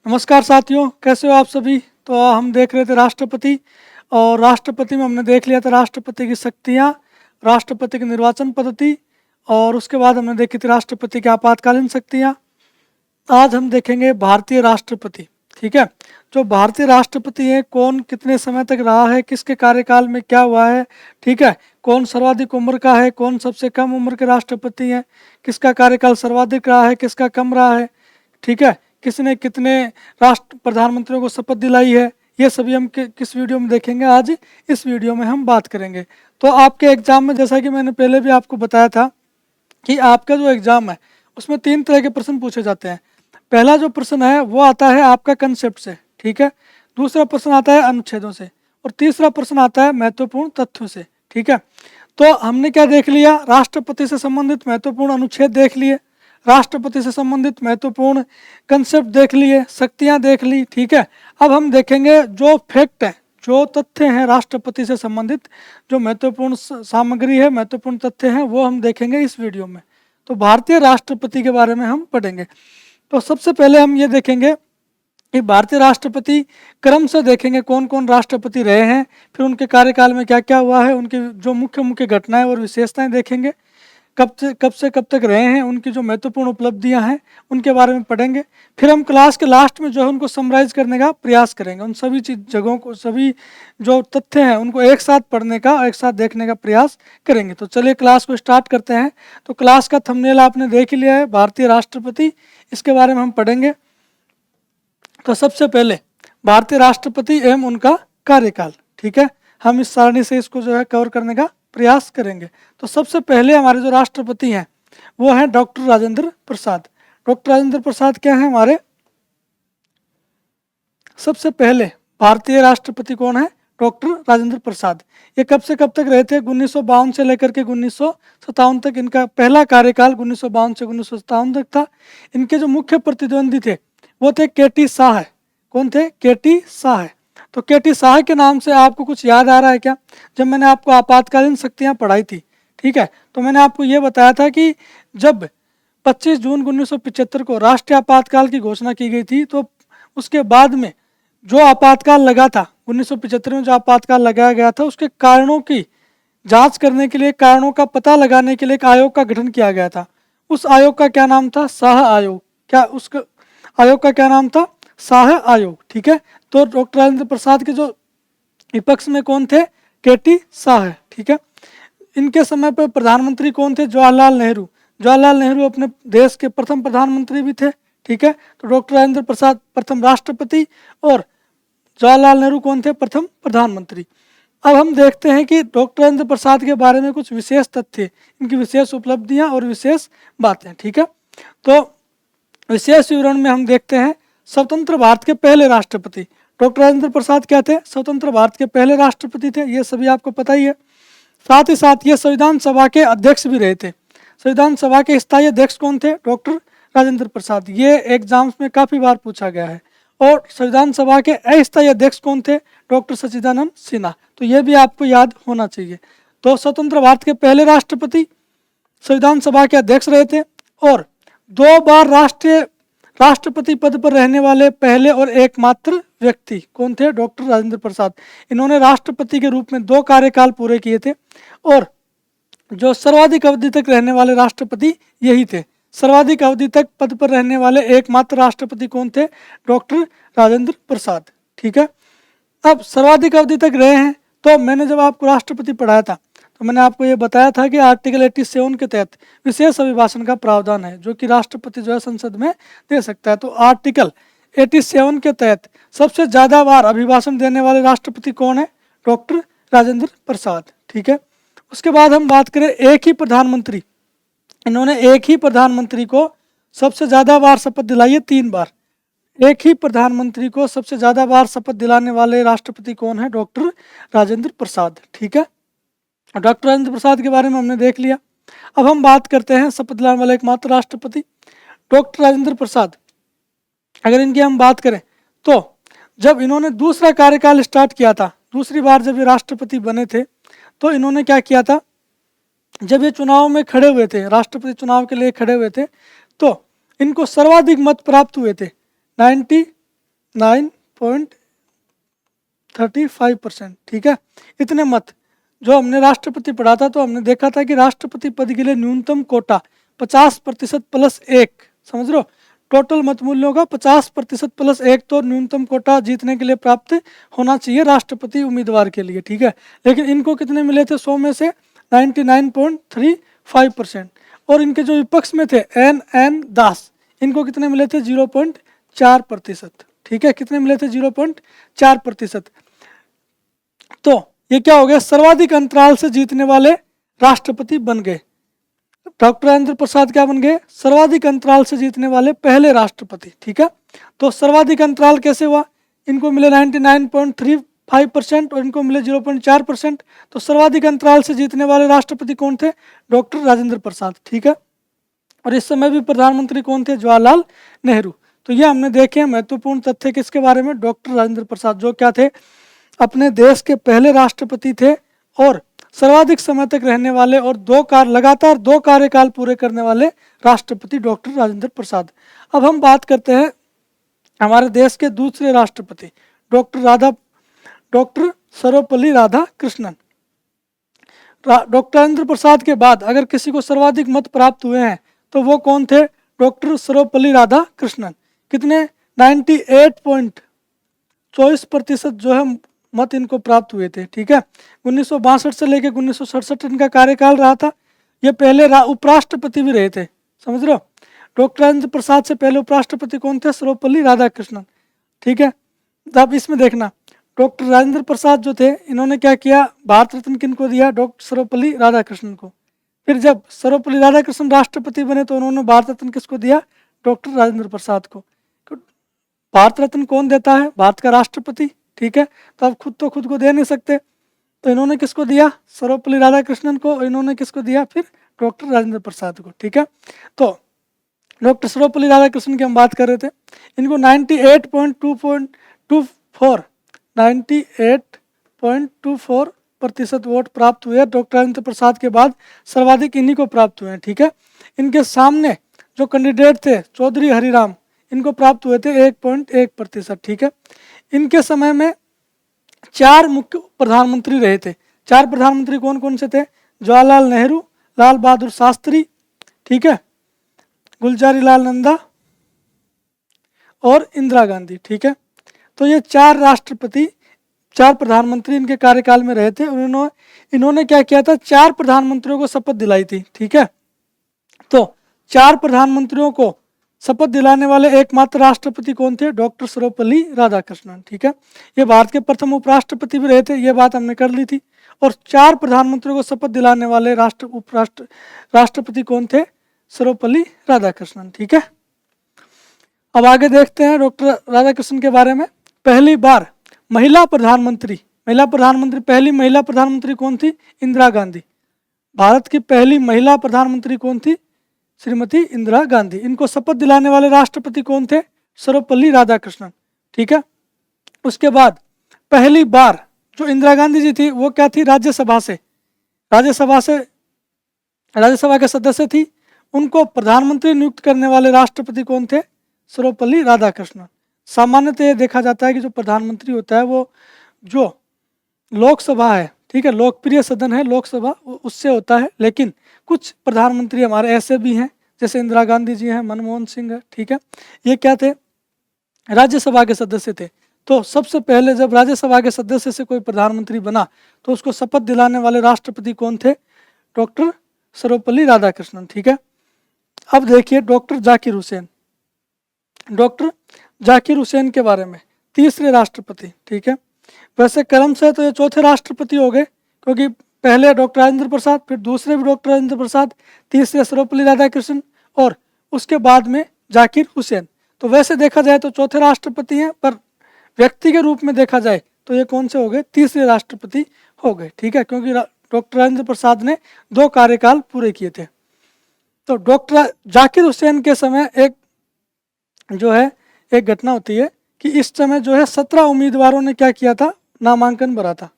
नमस्कार साथियों, कैसे हो आप सभी। तो हम देख रहे थे राष्ट्रपति, और राष्ट्रपति में हमने देख लिया था राष्ट्रपति की शक्तियाँ, राष्ट्रपति की निर्वाचन पद्धति, और उसके बाद हमने देखी थी राष्ट्रपति की आपातकालीन शक्तियाँ। आज हम देखेंगे भारतीय राष्ट्रपति। ठीक है, जो भारतीय राष्ट्रपति है, कौन कितने समय तक रहा है, किसके कार्यकाल में क्या हुआ है। ठीक है, कौन सर्वाधिक उम्र का है, कौन सबसे कम उम्र के राष्ट्रपति हैं, किसका कार्यकाल सर्वाधिक रहा है, किसका कम रहा है। ठीक है, किसने कितने राष्ट्र प्रधानमंत्रियों को शपथ दिलाई है, ये सभी हम किस वीडियो में देखेंगे। आज इस वीडियो में हम बात करेंगे। तो आपके एग्जाम में, जैसा कि मैंने पहले भी आपको बताया था, कि आपका जो एग्जाम है उसमें 3 तरह के प्रश्न पूछे जाते हैं। पहला जो प्रश्न है वो आता है आपका कंसेप्ट से। ठीक है, दूसरा प्रश्न आता है अनुच्छेदों से, और तीसरा प्रश्न आता है महत्वपूर्ण तथ्यों से। ठीक है, तो हमने क्या देख लिया, राष्ट्रपति से संबंधित महत्वपूर्ण अनुच्छेद देख लिए, राष्ट्रपति से संबंधित महत्वपूर्ण कंसेप्ट देख लिए, शक्तियां देख ली। ठीक है, अब हम देखेंगे जो फैक्ट है, जो तथ्य हैं राष्ट्रपति से संबंधित, जो महत्वपूर्ण सामग्री है, महत्वपूर्ण तथ्य हैं, वो हम देखेंगे इस वीडियो में। तो भारतीय राष्ट्रपति के बारे में हम पढ़ेंगे। तो सबसे पहले हम ये देखेंगे कि भारतीय राष्ट्रपति क्रम से देखेंगे कौन कौन राष्ट्रपति रहे हैं, फिर उनके कार्यकाल में क्या क्या हुआ है, उनकी जो मुख्य मुख्य घटनाएं और विशेषताएं देखेंगे, कब से कब तक रहे हैं, उनकी जो महत्वपूर्ण उपलब्धियां हैं उनके बारे में पढ़ेंगे। फिर हम क्लास के लास्ट में जो है उनको समराइज करने का प्रयास करेंगे, उन सभी जगहों को, सभी जो तथ्य हैं उनको एक साथ पढ़ने का, एक साथ देखने का प्रयास करेंगे। तो चलिए क्लास को स्टार्ट करते हैं। तो क्लास का थंबनेल आपने देख लिया है, भारतीय राष्ट्रपति, इसके बारे में हम पढ़ेंगे। तो सबसे पहले भारतीय राष्ट्रपति एवं उनका कार्यकाल। ठीक है, हम इस सारणी से इसको जो है कवर करने का प्रयास करेंगे। तो सबसे पहले हमारे जो राष्ट्रपति हैं वो हैं डॉक्टर राजेंद्र प्रसाद। डॉक्टर राजेंद्र प्रसाद क्या है हमारे सबसे पहले भारतीय राष्ट्रपति कौन है? डॉक्टर राजेंद्र प्रसाद। ये कब से कब तक रहे थे? 1952 से लेकर के 1957 तक इनका पहला कार्यकाल 1952 से 1957 तक था। इनके जो मुख्य प्रतिद्वंदी थे वो थे के.टी. शाह। कौन थे? के.टी. शाह। तो के.टी. शाह के नाम से आपको कुछ याद आ रहा है क्या? जब मैंने आपको आपातकालीन शक्तियाँ पढ़ाई थी, ठीक है, तो मैंने आपको ये बताया था कि जब 25 जून 1975 को राष्ट्रीय आपातकाल की घोषणा की गई थी, तो उसके बाद में जो आपातकाल लगा था 1975 में, जो आपातकाल लगाया गया था, उसके कारणों की जांच करने के लिए, कारणों का पता लगाने के लिए एक आयोग का गठन किया गया था। उस आयोग का क्या नाम था? शाह आयोग। क्या उसका आयोग का क्या नाम था? शाह आयोग। ठीक है, तो डॉक्टर राजेंद्र प्रसाद के जो विपक्ष में कौन थे? के.टी. शाह। ठीक है, इनके समय पर प्रधानमंत्री कौन थे? जवाहरलाल नेहरू। जवाहरलाल नेहरू अपने देश के प्रथम प्रधानमंत्री भी थे। ठीक है, तो डॉक्टर राजेंद्र प्रसाद प्रथम राष्ट्रपति और जवाहरलाल नेहरू कौन थे? प्रथम प्रधानमंत्री। अब हम देखते हैं कि डॉक्टर राजेंद्र प्रसाद के बारे में कुछ विशेष तथ्य, इनकी विशेष उपलब्धियां और विशेष बातें। ठीक है, तो विशेष विवरण में हम देखते हैं स्वतंत्र भारत के पहले राष्ट्रपति। डॉक्टर राजेंद्र प्रसाद क्या थे? स्वतंत्र भारत के पहले राष्ट्रपति थे, ये सभी आपको पता ही है। साथ ही साथ ये संविधान सभा के अध्यक्ष भी रहे थे। संविधान सभा के स्थायी अध्यक्ष कौन थे? डॉक्टर राजेंद्र प्रसाद। ये एग्जाम्स में काफ़ी बार पूछा गया है। और संविधान सभा के अस्थायी अध्यक्ष कौन थे? डॉक्टर सच्चिदानंद सिन्हा। तो ये भी आपको याद होना चाहिए। तो स्वतंत्र भारत के पहले राष्ट्रपति, संविधान सभा के अध्यक्ष रहे थे, और 2 बार राष्ट्रपति पद पर रहने वाले पहले और एकमात्र व्यक्ति कौन थे? डॉक्टर राजेंद्र प्रसाद। इन्होंने राष्ट्रपति के रूप में 2 कार्यकाल पूरे किए थे, और जो सर्वाधिक अवधि तक रहने वाले राष्ट्रपति यही थे। सर्वाधिक अवधि तक पद पर रहने वाले एकमात्र राष्ट्रपति कौन थे? डॉक्टर राजेंद्र प्रसाद। ठीक है, अब सर्वाधिक अवधि तक रहे हैं, तो मैंने जब आपको राष्ट्रपति पढ़ाया था तो मैंने आपको ये बताया था कि आर्टिकल 87 के तहत विशेष अभिभाषण का प्रावधान है, जो कि राष्ट्रपति जो है संसद में दे सकता है। तो आर्टिकल 87 के तहत सबसे ज़्यादा बार अभिभाषण देने वाले राष्ट्रपति कौन है? डॉक्टर राजेंद्र प्रसाद। ठीक है, उसके बाद हम बात करें एक ही प्रधानमंत्री। इन्होंने एक ही प्रधानमंत्री को सबसे ज़्यादा बार शपथ दिलाई है, 3 बार। एक ही प्रधानमंत्री को सबसे ज़्यादा बार शपथ दिलाने वाले राष्ट्रपति कौन है? डॉक्टर राजेंद्र प्रसाद। ठीक है, डॉक्टर राजेंद्र प्रसाद के बारे में हमने देख लिया। अब हम बात करते हैं शपथ दिलाने वाले एकमात्र राष्ट्रपति डॉक्टर राजेंद्र प्रसाद। अगर इनकी हम बात करें तो जब इन्होंने दूसरा कार्यकाल स्टार्ट किया था, दूसरी बार जब ये राष्ट्रपति बने थे, तो इन्होंने क्या किया था? जब ये चुनाव में खड़े हुए थे, राष्ट्रपति चुनाव के लिए खड़े हुए थे, तो इनको सर्वाधिक मत प्राप्त हुए थे। 9.35%, ठीक है। इतने मत जो हमने राष्ट्रपति पढ़ा था, तो हमने देखा था कि राष्ट्रपति पद के लिए न्यूनतम कोटा 50% प्लस 1, समझ रहे हो, टोटल मत मूल्यों का 50% प्लस 1 तो न्यूनतम कोटा जीतने के लिए प्राप्त होना चाहिए राष्ट्रपति उम्मीदवार के लिए, ठीक है। लेकिन इनको कितने मिले थे 100 में से 99.35%। और इनके जो विपक्ष में थे एन दास, इनको कितने मिले थे 0.4%, ठीक है। कितने मिले थे 0.4%। तो ये क्या हो गया, सर्वाधिक अंतराल से जीतने वाले राष्ट्रपति बन गए। डॉक्टर राजेंद्र प्रसाद क्या बन गए, सर्वाधिक अंतराल से जीतने वाले पहले राष्ट्रपति, ठीक है। तो सर्वाधिक अंतराल कैसे हुआ, इनको मिले 99.35% और इनको मिले 0.4%। तो सर्वाधिक अंतराल से जीतने वाले राष्ट्रपति कौन थे, डॉक्टर राजेंद्र प्रसाद, ठीक है। और इस समय भी प्रधानमंत्री कौन थे, जवाहरलाल नेहरू। तो ये हमने देखे महत्वपूर्ण तथ्य किसके बारे में, डॉक्टर राजेंद्र प्रसाद, जो क्या थे, अपने देश के पहले राष्ट्रपति थे और सर्वाधिक समय तक रहने वाले और लगातार दो कार्यकाल पूरे करने वाले राष्ट्रपति डॉक्टर राजेंद्र प्रसाद। अब हम बात करते हैं हमारे देश के दूसरे राष्ट्रपति डॉक्टर सर्वपल्ली राधाकृष्णन। डॉक्टर राजेंद्र प्रसाद के बाद अगर किसी को सर्वाधिक मत प्राप्त हुए हैं तो वो कौन थे, डॉक्टर सर्वपल्ली राधाकृष्णन। कितने, 98.24% जो है मत इनको प्राप्त हुए थे, ठीक है। 1962 से लेकर 1967 इनका कार्यकाल रहा था। ये पहले उपराष्ट्रपति भी रहे थे, समझ रहे हो। डॉक्टर राजेंद्र प्रसाद से पहले उपराष्ट्रपति कौन थे, सर्वपल्ली राधाकृष्णन, ठीक है। अब इसमें देखना, डॉक्टर राजेंद्र प्रसाद जो थे इन्होंने क्या किया, भारत रत्न किनको दिया, डॉक्टर सर्वपल्ली राधाकृष्णन को। फिर जब सर्वपल्ली राधाकृष्णन राष्ट्रपति बने तो उन्होंने भारत रत्न किसको दिया, डॉक्टर राजेंद्र प्रसाद को। भारत रत्न कौन देता है, भारत का राष्ट्रपति, ठीक है। तो आप खुद को दे नहीं सकते, तो इन्होंने किसको दिया, सर्वपल्ली राधाकृष्णन को, और इन्होंने किसको दिया, फिर डॉक्टर राजेंद्र प्रसाद को, ठीक है। तो डॉक्टर सर्वपल्ली राधाकृष्णन की हम बात कर रहे थे, इनको 98.24% वोट प्राप्त हुए। डॉक्टर राजेंद्र प्रसाद के बाद सर्वाधिक इन्हीं को प्राप्त हुए हैं, ठीक है। इनके सामने जो कैंडिडेट थे चौधरी हरिराम, इनको प्राप्त हुए थे 1.1%, ठीक है। इनके समय में 4 मुख्य प्रधानमंत्री रहे थे। 4 प्रधानमंत्री कौन कौन से थे, जवाहरलाल नेहरू, लाल बहादुर शास्त्री, ठीक है, गुलजारी लाल नंदा और इंदिरा गांधी, ठीक है। तो ये 4 प्रधानमंत्री इनके कार्यकाल में रहे थे। इन्होंने क्या किया था, 4 प्रधानमंत्रियों को शपथ दिलाई थी, ठीक है। तो 4 प्रधानमंत्रियों को शपथ दिलाने वाले एकमात्र राष्ट्रपति कौन थे, डॉक्टर सर्वपल्ली राधाकृष्णन, ठीक है। ये भारत के प्रथम उपराष्ट्रपति भी रहे थे, ये बात हमने कर ली थी। और 4 प्रधानमंत्रियों को शपथ दिलाने वाले राष्ट्रपति कौन थे, सर्वपल्ली राधाकृष्णन, ठीक है। अब आगे देखते हैं डॉक्टर राधाकृष्णन के बारे में। पहली बार महिला प्रधानमंत्री पहली महिला प्रधानमंत्री कौन थी, इंदिरा गांधी। भारत की पहली महिला प्रधानमंत्री कौन थी, श्रीमती इंदिरा गांधी। इनको शपथ दिलाने वाले राष्ट्रपति कौन थे, सर्वपल्ली राधाकृष्णन, ठीक है। उसके बाद पहली बार जो इंदिरा गांधी जी थी वो क्या थी, राज्यसभा के सदस्य थी। उनको प्रधानमंत्री नियुक्त करने वाले राष्ट्रपति कौन थे, सर्वपल्ली राधाकृष्णन। सामान्यतः ये देखा जाता है कि जो प्रधानमंत्री होता है वो जो लोकसभा है, ठीक है, लोकप्रिय सदन है लोकसभा, उससे होता है। लेकिन कुछ प्रधानमंत्री हमारे ऐसे भी हैं, जैसे इंदिरा गांधी जी हैं, मनमोहन सिंह है, ठीक है, ये क्या थे, राज्यसभा के सदस्य थे। तो सबसे पहले जब राज्यसभा के सदस्य से कोई प्रधानमंत्री बना तो उसको शपथ दिलाने वाले राष्ट्रपति कौन थे, डॉक्टर सर्वपल्ली राधाकृष्णन, ठीक है। अब देखिए डॉक्टर जाकिर हुसैन के बारे में, तीसरे राष्ट्रपति, ठीक है। वैसे क्रम से तो ये चौथे राष्ट्रपति हो गए, क्योंकि पहले डॉक्टर राजेंद्र प्रसाद, फिर दूसरे भी डॉक्टर राजेंद्र प्रसाद, तीसरे सर्वपल्ली राधाकृष्णन और उसके बाद में जाकिर हुसैन। तो वैसे देखा जाए तो चौथे राष्ट्रपति हैं, पर व्यक्ति के रूप में देखा जाए तो ये कौन से हो गए, तीसरे राष्ट्रपति हो गए, ठीक है, क्योंकि डॉक्टर राजेंद्र प्रसाद ने 2 कार्यकाल पूरे किए थे। तो डॉक्टर जाकिर हुसैन के समय एक घटना होती है कि इस समय जो है 17 उम्मीदवारों ने क्या किया था, नामांकन भरा था।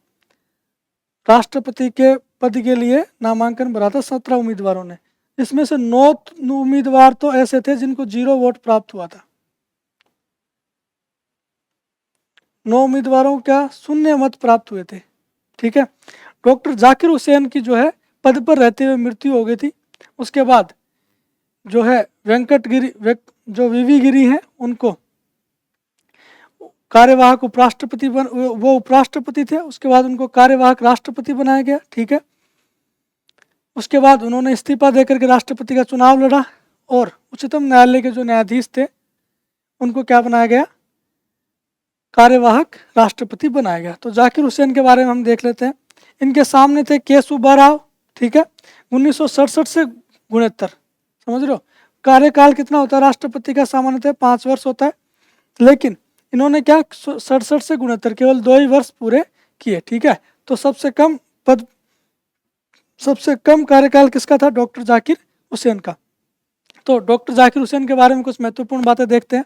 राष्ट्रपति के पद के लिए नामांकन भरा था 17 उम्मीदवारों ने। इसमें से 9 उम्मीदवार तो ऐसे थे जिनको 0 वोट प्राप्त हुआ था। 9 उम्मीदवारों का शून्य मत प्राप्त हुए थे। ठीक है, डॉक्टर जाकिर हुसैन की जो है पद पर रहते हुए मृत्यु हो गई थी। उसके बाद जो है जो वीवी गिरी हैं उनको कार्यवाहक उपराष्ट्रपति वो उपराष्ट्रपति थे, उसके बाद उनको कार्यवाहक राष्ट्रपति बनाया गया। ठीक है, उसके बाद उन्होंने इस्तीफा देकर के राष्ट्रपति का चुनाव लड़ा और उच्चतम न्यायालय के जो न्यायाधीश थे उनको क्या बनाया गया, कार्यवाहक राष्ट्रपति बनाया गया। तो जाकिर हुसैन के बारे में हम देख लेते हैं। इनके सामने थे के सुब्बाराव। ठीक है, 1967 से 69, समझ रहे हो। कार्यकाल कितना होता है राष्ट्रपति का, सामान्यतः 5 वर्ष होता है, लेकिन इन्होंने क्या 67 से 69 केवल 2 ही वर्ष पूरे किए। ठीक है, तो सबसे कम कार्यकाल किसका था, डॉक्टर जाकिर हुसैन का। तो डॉक्टर जाकिर हुसैन के बारे में कुछ महत्वपूर्ण बातें देखते हैं।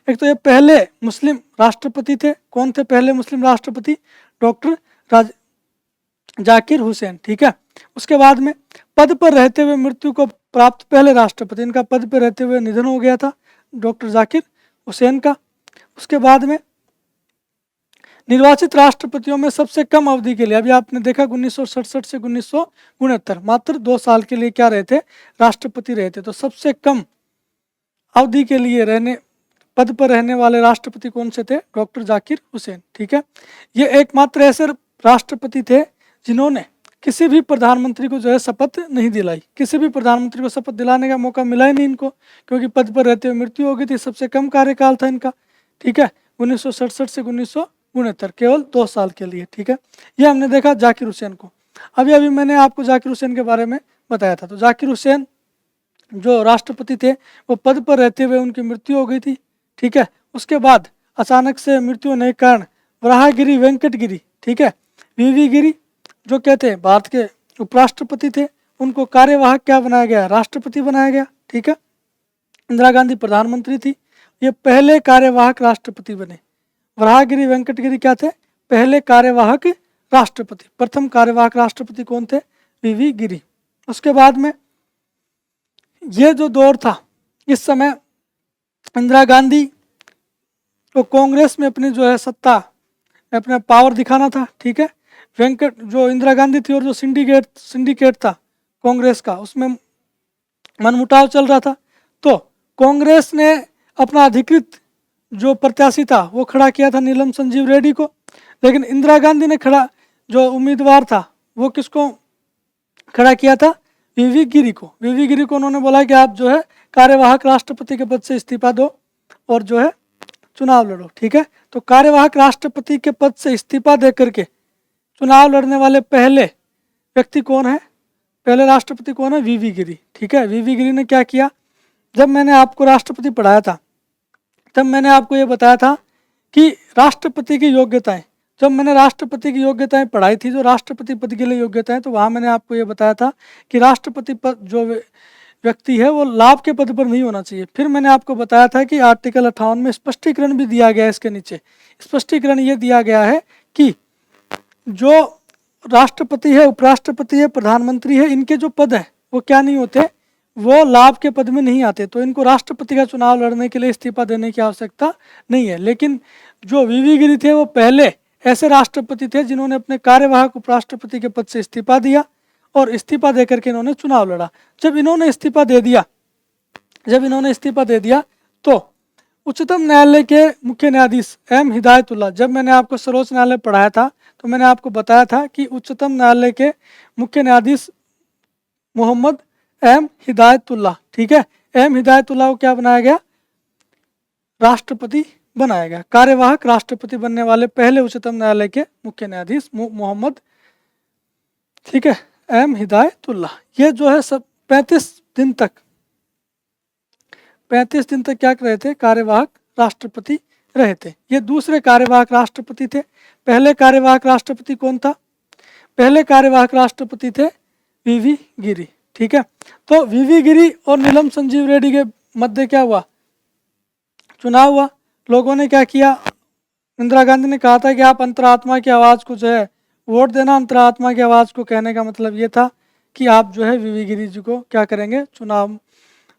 एक तो ये पहले मुस्लिम राष्ट्रपति थे। कौन थे पहले मुस्लिम राष्ट्रपति, डॉक्टर जाकिर हुसैन। ठीक है, उसके बाद में पद पर रहते हुए मृत्यु को प्राप्त पहले राष्ट्रपति, इनका पद पर रहते हुए निधन हो गया था डॉक्टर जाकिर हुसैन का। उसके बाद में निर्वाचित राष्ट्रपतियों में सबसे कम अवधि के लिए, अभी आपने देखा 1967 से 1969, मात्र 2 साल के लिए क्या रहे थे, राष्ट्रपति रहे थे। तो सबसे कम अवधि के लिए पद पर रहने वाले राष्ट्रपति कौन से थे, डॉक्टर जाकिर हुसैन। ठीक है, ये एकमात्र ऐसे राष्ट्रपति थे जिन्होंने किसी भी प्रधानमंत्री को जो है शपथ नहीं दिलाई। किसी भी प्रधानमंत्री को शपथ दिलाने का मौका मिला ही नहीं इनको, क्योंकि पद पर रहते हुए मृत्यु हो गई थी। सबसे कम कार्यकाल था इनका। ठीक है, 1967 से 1969, केवल 2 साल के लिए। ठीक है, ये हमने देखा जाकिर हुसैन को। अभी मैंने आपको जाकिर हुसैन के बारे में बताया था। तो जाकिर हुसैन जो राष्ट्रपति थे वो पद पर रहते हुए उनकी मृत्यु हो गई थी। ठीक है, उसके बाद अचानक से मृत्यु होने के कारण वराहगिरी वेंकटगिरी, ठीक है, वीवी गिरी जो कहते हैं भारत के उपराष्ट्रपति थे, उनको कार्यवाहक क्या बनाया गया, राष्ट्रपति बनाया गया। ठीक है, इंदिरा गांधी प्रधानमंत्री थी, ये पहले कार्यवाहक राष्ट्रपति बने। वराहगिरी वेंकटगिरी क्या थे, पहले कार्यवाहक राष्ट्रपति। प्रथम कार्यवाहक राष्ट्रपति कौन थे, वीवी गिरी। उसके बाद में ये जो दौर था, इस समय इंदिरा गांधी को कांग्रेस में अपनी जो है सत्ता, अपना पावर दिखाना था। ठीक है, जो इंदिरा गांधी थी और जो सिंडिकेट था कांग्रेस का, उसमें मनमुटाव चल रहा था। तो कांग्रेस ने अपना अधिकृत जो प्रत्याशी था वो खड़ा किया था नीलम संजीव रेड्डी को, लेकिन इंदिरा गांधी ने जो उम्मीदवार था वो किसको खड़ा किया था, वीवी गिरी को। वीवी गिरी को उन्होंने बोला कि आप जो है कार्यवाहक राष्ट्रपति के पद से इस्तीफा दो और जो है चुनाव लड़ो। ठीक है, तो कार्यवाहक राष्ट्रपति के पद से इस्तीफा दे करके चुनाव लड़ने वाले पहले व्यक्ति कौन है, पहले राष्ट्रपति कौन है, वीवी गिरी। ठीक है, वीवी गिरी ने क्या किया, जब मैंने आपको राष्ट्रपति पढ़ाया था तब मैंने आपको ये बताया था कि राष्ट्रपति की योग्यताएं, जब मैंने राष्ट्रपति की योग्यताएं पढ़ाई थी, जो राष्ट्रपति पद के लिए योग्यताएं, तो वहाँ मैंने आपको ये बताया था कि राष्ट्रपति पद जो व्यक्ति है वो लाभ के पद पर नहीं होना चाहिए। फिर मैंने आपको बताया था कि आर्टिकल 58 में स्पष्टीकरण भी दिया गया है। इसके नीचे स्पष्टीकरण ये दिया गया है कि जो राष्ट्रपति है, उपराष्ट्रपति है, प्रधानमंत्री है, इनके जो पद है वो क्या नहीं होते, वो लाभ के पद में नहीं आते। तो इनको राष्ट्रपति का चुनाव लड़ने के लिए इस्तीफा देने की आवश्यकता नहीं है। लेकिन जो वीवी गिरी थे वो पहले ऐसे राष्ट्रपति थे जिन्होंने अपने कार्यवाहक उपराष्ट्रपति के पद से इस्तीफा दिया और इस्तीफा देकर के इन्होंने चुनाव लड़ा। जब इन्होंने इस्तीफा दे दिया तो उच्चतम न्यायालय के मुख्य न्यायाधीश एम हिदायतुल्लाह, जब मैंने आपको सर्वोच्च न्यायालय पढ़ाया था तो मैंने आपको बताया था कि उच्चतम न्यायालय के मुख्य न्यायाधीश मोहम्मद एम हिदायतुल्लाह, ठीक है, एम हिदायतुल्लाह को क्या बनाया गया, राष्ट्रपति बनाया गया। कार्यवाहक राष्ट्रपति बनने वाले पहले उच्चतम न्यायालय के मुख्य न्यायाधीश मोहम्मद, ठीक है, एम हिदायतुल्लाह। ये जो है सब 35 दिन तक क्या रहे थे, कार्यवाहक राष्ट्रपति रहे थे। ये दूसरे कार्यवाहक राष्ट्रपति थे। पहले कार्यवाहक राष्ट्रपति कौन था, पहले कार्यवाहक राष्ट्रपति थे वीवी गिरी। ठीक है, तो वीवी गिरी और नीलम संजीव रेड्डी के मध्य क्या हुआ, चुनाव हुआ। लोगों ने क्या किया, इंदिरा गांधी ने कहा था कि आप अंतरात्मा की आवाज़ को जो है वोट देना। अंतरात्मा की आवाज़ को कहने का मतलब ये था कि आप जो है वीवी गिरी जी को क्या करेंगे, चुनाव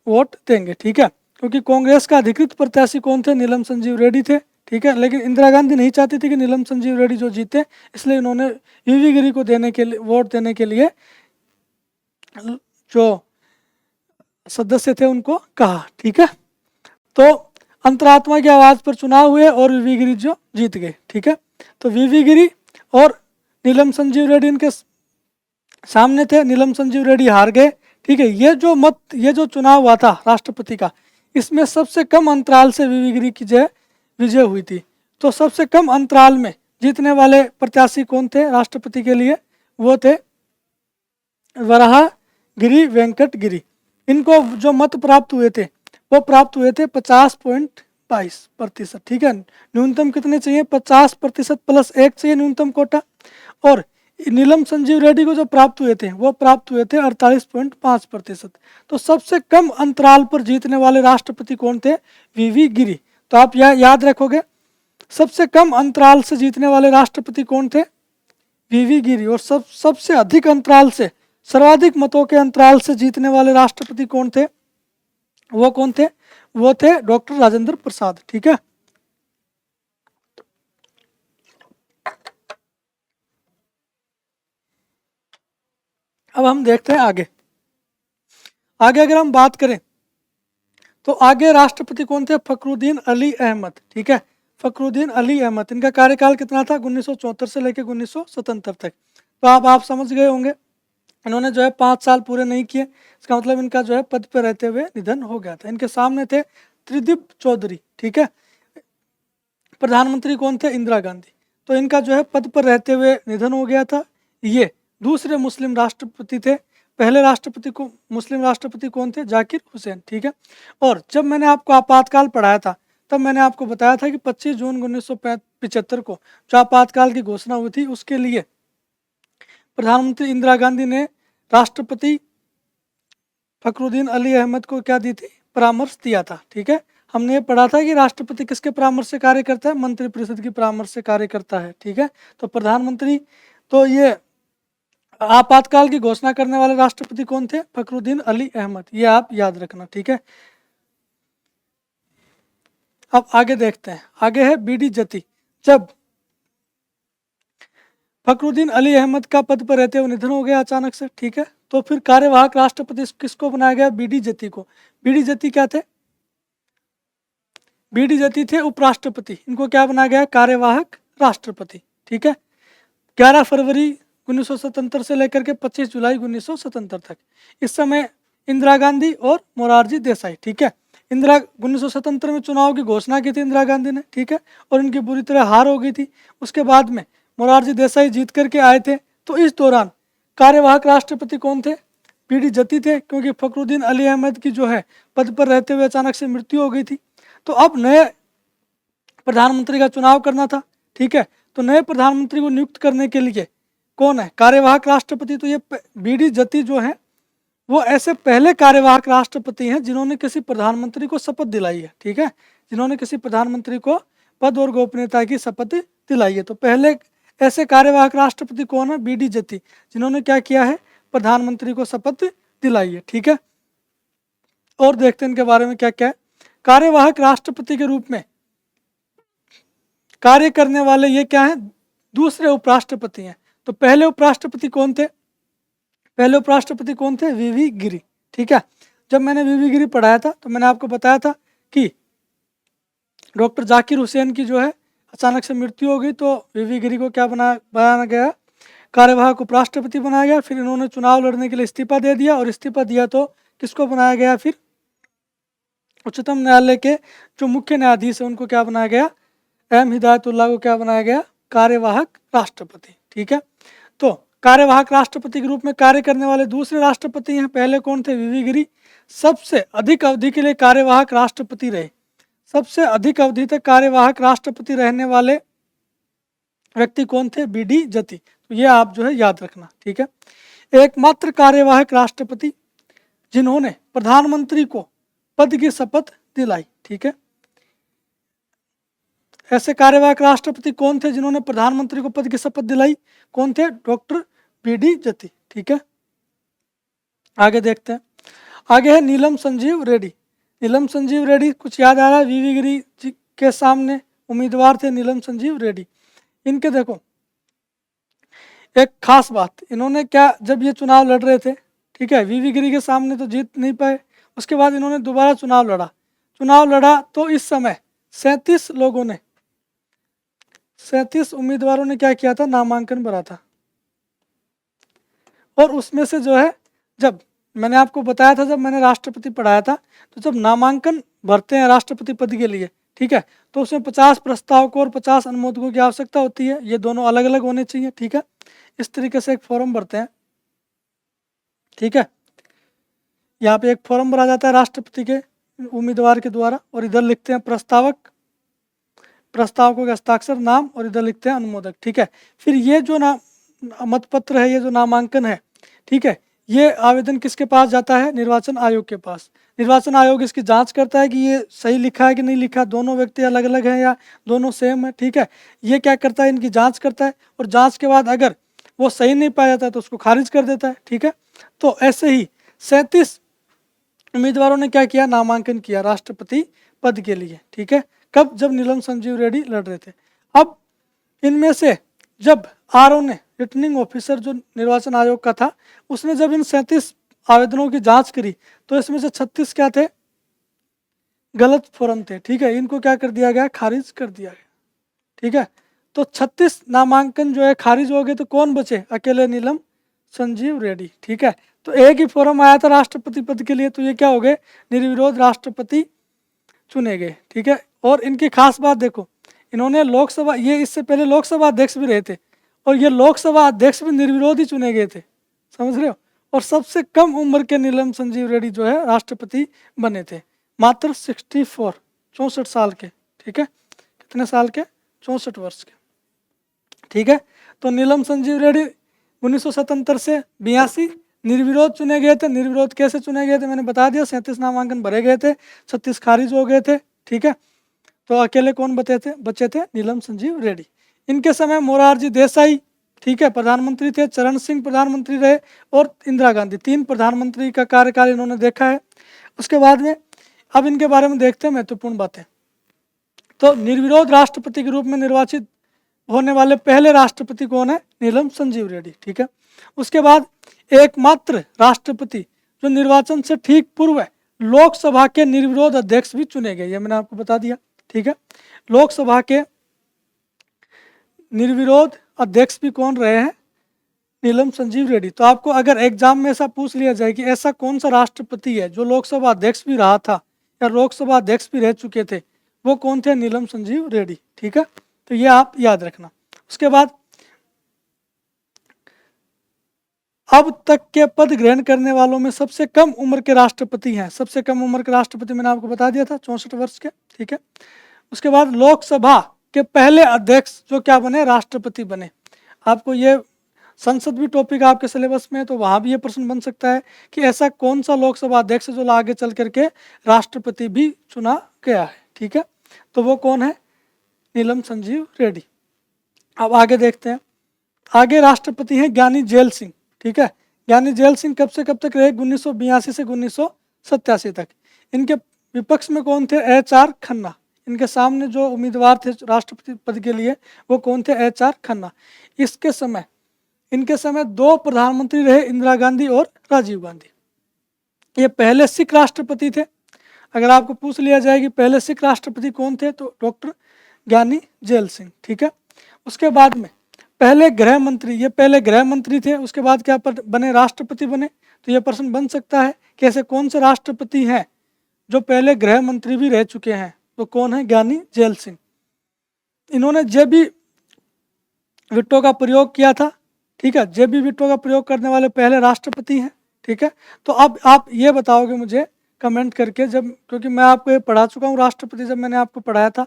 वोट देंगे। ठीक है, क्योंकि कांग्रेस का अधिकृत प्रत्याशी कौन थे, नीलम संजीव रेड्डी थे। ठीक है। लेकिन इंदिरा गांधी नहीं चाहती थी कि नीलम संजीव रेड्डी जो जीते, इसलिए उन्होंने वीवी गिरी को देने के लिए, वोट देने के लिए जो सदस्य थे उनको कहा, ठीक है। तो अंतरात्मा की आवाज पर चुनाव हुए और वीवी गिरी जो जीत गए, ठीक है। तो वीवी गिरी और नीलम संजीव रेड्डी इनके सामने थे, नीलम संजीव रेड्डी हार गए, ठीक है। ये जो चुनाव हुआ था राष्ट्रपति का, इसमें सबसे कम अंतराल से वीवी गिरी की विजय हुई थी। तो सबसे कम अंतराल में जीतने वाले प्रत्याशी कौन थे राष्ट्रपति के लिए? वो थे वराह गिरी वेंकट गिरी। इनको जो मत प्राप्त हुए थे वो प्राप्त हुए थे 50.22%, ठीक है। न्यूनतम कितने चाहिए? 50% प्लस 1 चाहिए न्यूनतम कोटा। और नीलम संजीव रेड्डी को जो प्राप्त हुए थे वो प्राप्त हुए थे 48.5%। तो सबसे कम अंतराल पर जीतने वाले राष्ट्रपति कौन थे? वीवी गिरी। तो आप याद रखोगे, सबसे कम अंतराल से जीतने वाले राष्ट्रपति कौन थे? वीवी गिरी। और सबसे अधिक अंतराल से, सर्वाधिक मतों के अंतराल से जीतने वाले राष्ट्रपति कौन थे? वो कौन थे? वो थे डॉक्टर राजेंद्र प्रसाद, ठीक है। अब हम देखते हैं आगे अगर हम बात करें तो आगे राष्ट्रपति कौन थे? फखरुद्दीन अली अहमद, ठीक है। फखरुद्दीन अली अहमद, इनका कार्यकाल कितना था? 1974 से लेकर 1977 तक। तो आप समझ गए होंगे, इन्होंने जो है 5 साल पूरे नहीं किए, इसका मतलब इनका जो है पद पर रहते हुए निधन हो गया था। इनके सामने थे त्रिदिप चौधरी, ठीक है। प्रधानमंत्री कौन थे? इंदिरा गांधी। तो इनका जो है पद पर रहते हुए निधन हो गया था। ये दूसरे मुस्लिम राष्ट्रपति थे। पहले राष्ट्रपति को मुस्लिम राष्ट्रपति कौन थे? जाकिर हुसैन, ठीक है। और जब मैंने आपको आपातकाल पढ़ाया था तब मैंने आपको बताया था कि 25 जून 1975 को जो आपातकाल की घोषणा हुई थी, उसके लिए प्रधानमंत्री इंदिरा गांधी ने राष्ट्रपति फखरुद्दीन अली अहमद को क्या दी थी? परामर्श दिया था, ठीक है। हमने ये पढ़ा था कि राष्ट्रपति किसके परामर्श से कार्य करता है? मंत्रिपरिषद की परामर्श से कार्य करता है, ठीक है। तो प्रधानमंत्री, तो ये आपातकाल की घोषणा करने वाले राष्ट्रपति कौन थे? फखरुद्दीन अली अहमद। ये आप याद रखना, ठीक है। अब आगे देखते हैं, आगे है बीडी जती। जब फखरुद्दीन अली अहमद का पद पर रहते हुए निधन हो गया अचानक से, ठीक है, तो फिर कार्यवाहक राष्ट्रपति किसको बनाया गया? बीडी जती को। बीडी जती क्या थे? बीडी जती थे उपराष्ट्रपति, इनको क्या बनाया गया? कार्यवाहक राष्ट्रपति, ठीक है। 11 फरवरी 1977 से लेकर के 25 जुलाई 1977 तक। इस समय इंदिरा गांधी और मोरारजी देसाई, ठीक है। 1977 में चुनाव की घोषणा की थी इंदिरा गांधी ने, ठीक है, और इनकी बुरी तरह हार हो गई थी। उसके बाद में मोरारजी देसाई जीत करके आए थे। तो इस दौरान कार्यवाहक राष्ट्रपति कौन थे? बीडी जती थे, क्योंकि फखरुद्दीन अली अहमद की जो है पद पर रहते हुए अचानक से मृत्यु हो गई थी। तो अब नए प्रधानमंत्री का चुनाव करना था, ठीक है। तो नए प्रधानमंत्री को नियुक्त करने के लिए कौन है? कार्यवाहक राष्ट्रपति। तो ये बीडी जती जो है वो ऐसे पहले कार्यवाहक राष्ट्रपति हैं जिन्होंने किसी प्रधानमंत्री को शपथ दिलाई है, ठीक है, जिन्होंने किसी प्रधानमंत्री को पद और गोपनीयता की शपथ दिलाई है। तो पहले ऐसे कार्यवाहक राष्ट्रपति कौन है? बीडी जती, जिन्होंने क्या किया है? प्रधानमंत्री को शपथ दिलाई है, ठीक है। और देखते हैं इनके बारे में क्या क्या है। कार्यवाहक राष्ट्रपति के रूप में कार्य करने वाले ये क्या है? दूसरे उपराष्ट्रपति हैं। तो पहले उपराष्ट्रपति कौन थे? पहले उपराष्ट्रपति कौन थे? वीवी गिरी, ठीक है। जब मैंने वीवी गिरी पढ़ाया था तो मैंने आपको बताया था कि डॉक्टर जाकिर हुसैन की जो है अचानक से मृत्यु हो गई, तो वीवी गिरी को क्या बनाया गया? कार्यवाहक उपराष्ट्रपति बनाया गया। फिर इन्होंने चुनाव लड़ने के लिए इस्तीफा दे दिया, और इस्तीफा दिया तो किसको बनाया गया? फिर उच्चतम न्यायालय के जो मुख्य न्यायाधीश है उनको क्या बनाया गया? एम हिदायतुल्लाह को क्या बनाया गया? कार्यवाहक राष्ट्रपति, ठीक है। तो कार्यवाहक राष्ट्रपति के रूप में कार्य करने वाले दूसरे राष्ट्रपति हैं। पहले कौन थे? वीवी गिरी। सबसे अधिक अवधि के लिए कार्यवाहक राष्ट्रपति रहे, सबसे अधिक अवधि तक कार्यवाहक राष्ट्रपति रहने वाले व्यक्ति कौन थे? बीडी जती। तो ये आप जो है याद रखना, ठीक है। एकमात्र कार्यवाहक राष्ट्रपति जिन्होंने प्रधानमंत्री को पद की शपथ दिलाई, ठीक है। ऐसे कार्यवाहक राष्ट्रपति कौन थे जिन्होंने प्रधानमंत्री को पद की शपथ दिलाई? कौन थे? डॉक्टर बीडी जती, ठीक है। आगे देखते हैं, आगे है नीलम संजीव रेड्डी। नीलम संजीव रेड्डी, कुछ याद आ रहा है? वीवी गिरी जी के सामने उम्मीदवार थे नीलम संजीव रेड्डी। इनके देखो एक खास बात, इन्होंने क्या, जब ये चुनाव लड़ रहे थे, ठीक है, वीवी गिरी के सामने तो जीत नहीं पाए, उसके बाद इन्होंने दोबारा चुनाव लड़ा तो इस समय 37 उम्मीदवारों ने क्या किया था, नामांकन भरा था। और उसमें से जो है, जब मैंने आपको बताया था, जब मैंने राष्ट्रपति पढ़ाया था, तो जब नामांकन भरते हैं राष्ट्रपति पद के लिए, ठीक है, तो उसमें 50 प्रस्तावकों और 50 अनुमोदकों की आवश्यकता होती है। ये दोनों अलग अलग होने चाहिए, ठीक है। इस तरीके से एक फॉर्म भरते हैं, ठीक है। यहाँ पे एक फॉर्म भरा जाता है राष्ट्रपति के उम्मीदवार के द्वारा, और इधर लिखते हैं प्रस्तावकों के हस्ताक्षर, नाम, और इधर लिखते हैं अनुमोदक, ठीक है। फिर ये जो मतपत्र है, ये जो नामांकन है, ठीक है, ये आवेदन किसके पास जाता है, निर्वाचन आयोग के पास। निर्वाचन आयोग इसकी जांच करता है कि ये सही लिखा है कि नहीं लिखा, दोनों व्यक्ति अलग अलग हैं या दोनों सेम है, ठीक है। ये क्या करता है, इनकी जांच करता है, और जांच के बाद अगर वो सही नहीं पाया जाता तो उसको खारिज कर देता है, ठीक है। तो ऐसे ही 37 उम्मीदवारों ने क्या किया, नामांकन किया राष्ट्रपति पद के लिए, ठीक है। कब, जब नीलम संजीव रेड्डी लड़ रहे थे। अब इनमें से जब आरओ ने, रिटर्निंग ऑफिसर जो निर्वाचन आयोग का था, उसने जब इन 37 आवेदनों की जांच करी, तो इसमें से 36 क्या थे, गलत फॉर्म थे, ठीक है। इनको क्या कर दिया गया, खारिज कर दिया गया, ठीक है। तो 36 नामांकन जो है खारिज हो गए, तो कौन बचे, अकेले नीलम संजीव रेड्डी, ठीक है। तो एक ही फॉर्म आया था राष्ट्रपति पद के लिए, तो ये क्या हो गए, निर्विरोध राष्ट्रपति चुने गए, ठीक है। और इनकी खास बात देखो, इन्होंने लोकसभा, ये इससे पहले लोकसभा अध्यक्ष भी रहे थे, और ये लोकसभा अध्यक्ष भी निर्विरोध ही चुने गए थे, समझ रहे हो। और सबसे कम उम्र के नीलम संजीव रेड्डी जो है राष्ट्रपति बने थे, मात्र 64 साल के, ठीक है। कितने साल के, 64 वर्ष के, ठीक है। तो नीलम संजीव रेड्डी 1977 से 82 निर्विरोध चुने गए थे। निर्विरोध कैसे चुने गए थे, मैंने बता दिया, 37 नामांकन भरे गए थे, 36 खारिज हो गए थे, ठीक है। तो अकेले कौन बचे थे, नीलम संजीव रेड्डी। इनके समय मोरारजी देसाई, ठीक है, प्रधानमंत्री थे, चरण सिंह प्रधानमंत्री रहे, और इंदिरा गांधी, 3 प्रधानमंत्री का कार्यकाल इन्होंने देखा है। उसके बाद में अब इनके बारे में देखते हैं महत्वपूर्ण बातें। तो निर्विरोध राष्ट्रपति के रूप में निर्वाचित होने वाले पहले राष्ट्रपति कौन है, नीलम संजीव रेड्डी, ठीक है। उसके बाद एकमात्र राष्ट्रपति जो निर्वाचन से ठीक पूर्व लोकसभा के निर्विरोध अध्यक्ष भी चुने गए, ये मैंने आपको बता दिया, ठीक है। लोकसभा के निर्विरोध अध्यक्ष भी कौन रहे हैं, नीलम संजीव रेड्डी। तो आपको अगर एग्जाम में ऐसा पूछ लिया जाए कि ऐसा कौन सा राष्ट्रपति है जो लोकसभा अध्यक्ष भी रहा था या लोकसभा अध्यक्ष भी रह चुके थे, वो कौन थे, नीलम संजीव रेड्डी, ठीक है। तो ये आप याद रखना। उसके बाद अब तक के पद ग्रहण करने वालों में सबसे कम उम्र के राष्ट्रपति हैं। सबसे कम उम्र के राष्ट्रपति मैंने आपको बता दिया था, 64 वर्ष के, ठीक है। उसके बाद लोकसभा के पहले अध्यक्ष जो क्या बने, राष्ट्रपति बने। आपको ये संसद भी टॉपिक आपके सिलेबस में है, तो वहाँ भी ये प्रश्न बन सकता है कि ऐसा कौन सा लोकसभा अध्यक्ष जो आगे चल करके राष्ट्रपति भी चुना गया है, ठीक है। तो वो कौन है, नीलम संजीव रेड्डी। अब आगे देखते हैं। आगे राष्ट्रपति हैं ज्ञानी जेल सिंह, ठीक है। ज्ञानी जेल सिंह कब से कब तक रहे, 1982 से 1987 तक। इनके विपक्ष में कौन थे, HR खन्ना। इनके सामने जो उम्मीदवार थे राष्ट्रपति पद के लिए वो कौन थे, HR खन्ना। इनके समय 2 प्रधानमंत्री रहे, इंदिरा गांधी और राजीव गांधी। ये पहले सिख राष्ट्रपति थे। अगर आपको पूछ लिया जाए कि पहले सिख राष्ट्रपति कौन थे, तो डॉक्टर ज्ञानी जेल सिंह, ठीक है। उसके बाद में पहले गृह मंत्री, ये पहले गृह मंत्री थे, उसके बाद क्या बने, राष्ट्रपति बने। तो ये प्रश्न बन सकता है कि ऐसे कौन से राष्ट्रपति हैं जो पहले गृह मंत्री भी रह चुके हैं, तो कौन है, ज्ञानी जेल सिंह। इन्होंने JB विट्टो का प्रयोग किया था, ठीक है। JB विट्टो का प्रयोग करने वाले पहले राष्ट्रपति हैं, ठीक है। तो अब आप ये बताओगे मुझे कमेंट करके, जब, क्योंकि मैं आपको ये पढ़ा चुका हूँ राष्ट्रपति, जब मैंने आपको पढ़ाया था,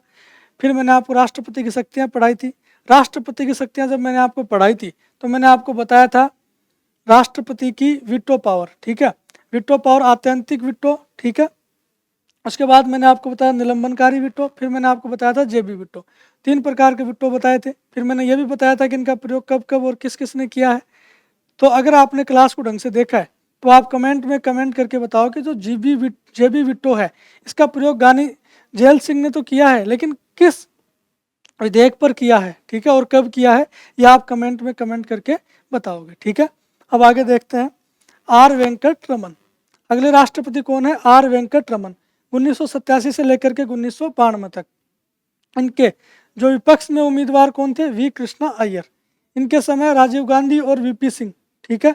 फिर मैंने आपको राष्ट्रपति की शक्तियाँ पढ़ाई थी। राष्ट्रपति की शक्तियाँ जब मैंने आपको पढ़ाई थी तो मैंने आपको बताया था राष्ट्रपति की विटो पावर, ठीक है। विटो पावर आत्यंतिक विटो, ठीक है। उसके बाद मैंने आपको बताया निलंबनकारी विटो, फिर मैंने आपको बताया था JB विटो। 3 प्रकार के विटो बताए थे। फिर मैंने ये भी बताया था कि इनका प्रयोग कब कब और किस किस ने किया है। तो अगर आपने क्लास को ढंग से देखा है तो आप कमेंट में कमेंट करके बताओ कि जो JB विट्टो है इसका प्रयोग ज्ञानी जेल सिंह ने तो किया है, लेकिन किस विधेयक पर किया है, ठीक है, और कब किया है ये आप कमेंट में कमेंट करके बताओगे, ठीक है। अब आगे देखते हैं आर वेंकट रमन। अगले राष्ट्रपति कौन है? आर वेंकट रमन, 1987 से लेकर के 1992 तक। इनके जो विपक्ष में उम्मीदवार कौन थे? वी कृष्णा अय्यर। इनके समय राजीव गांधी और वीपी सिंह, ठीक है।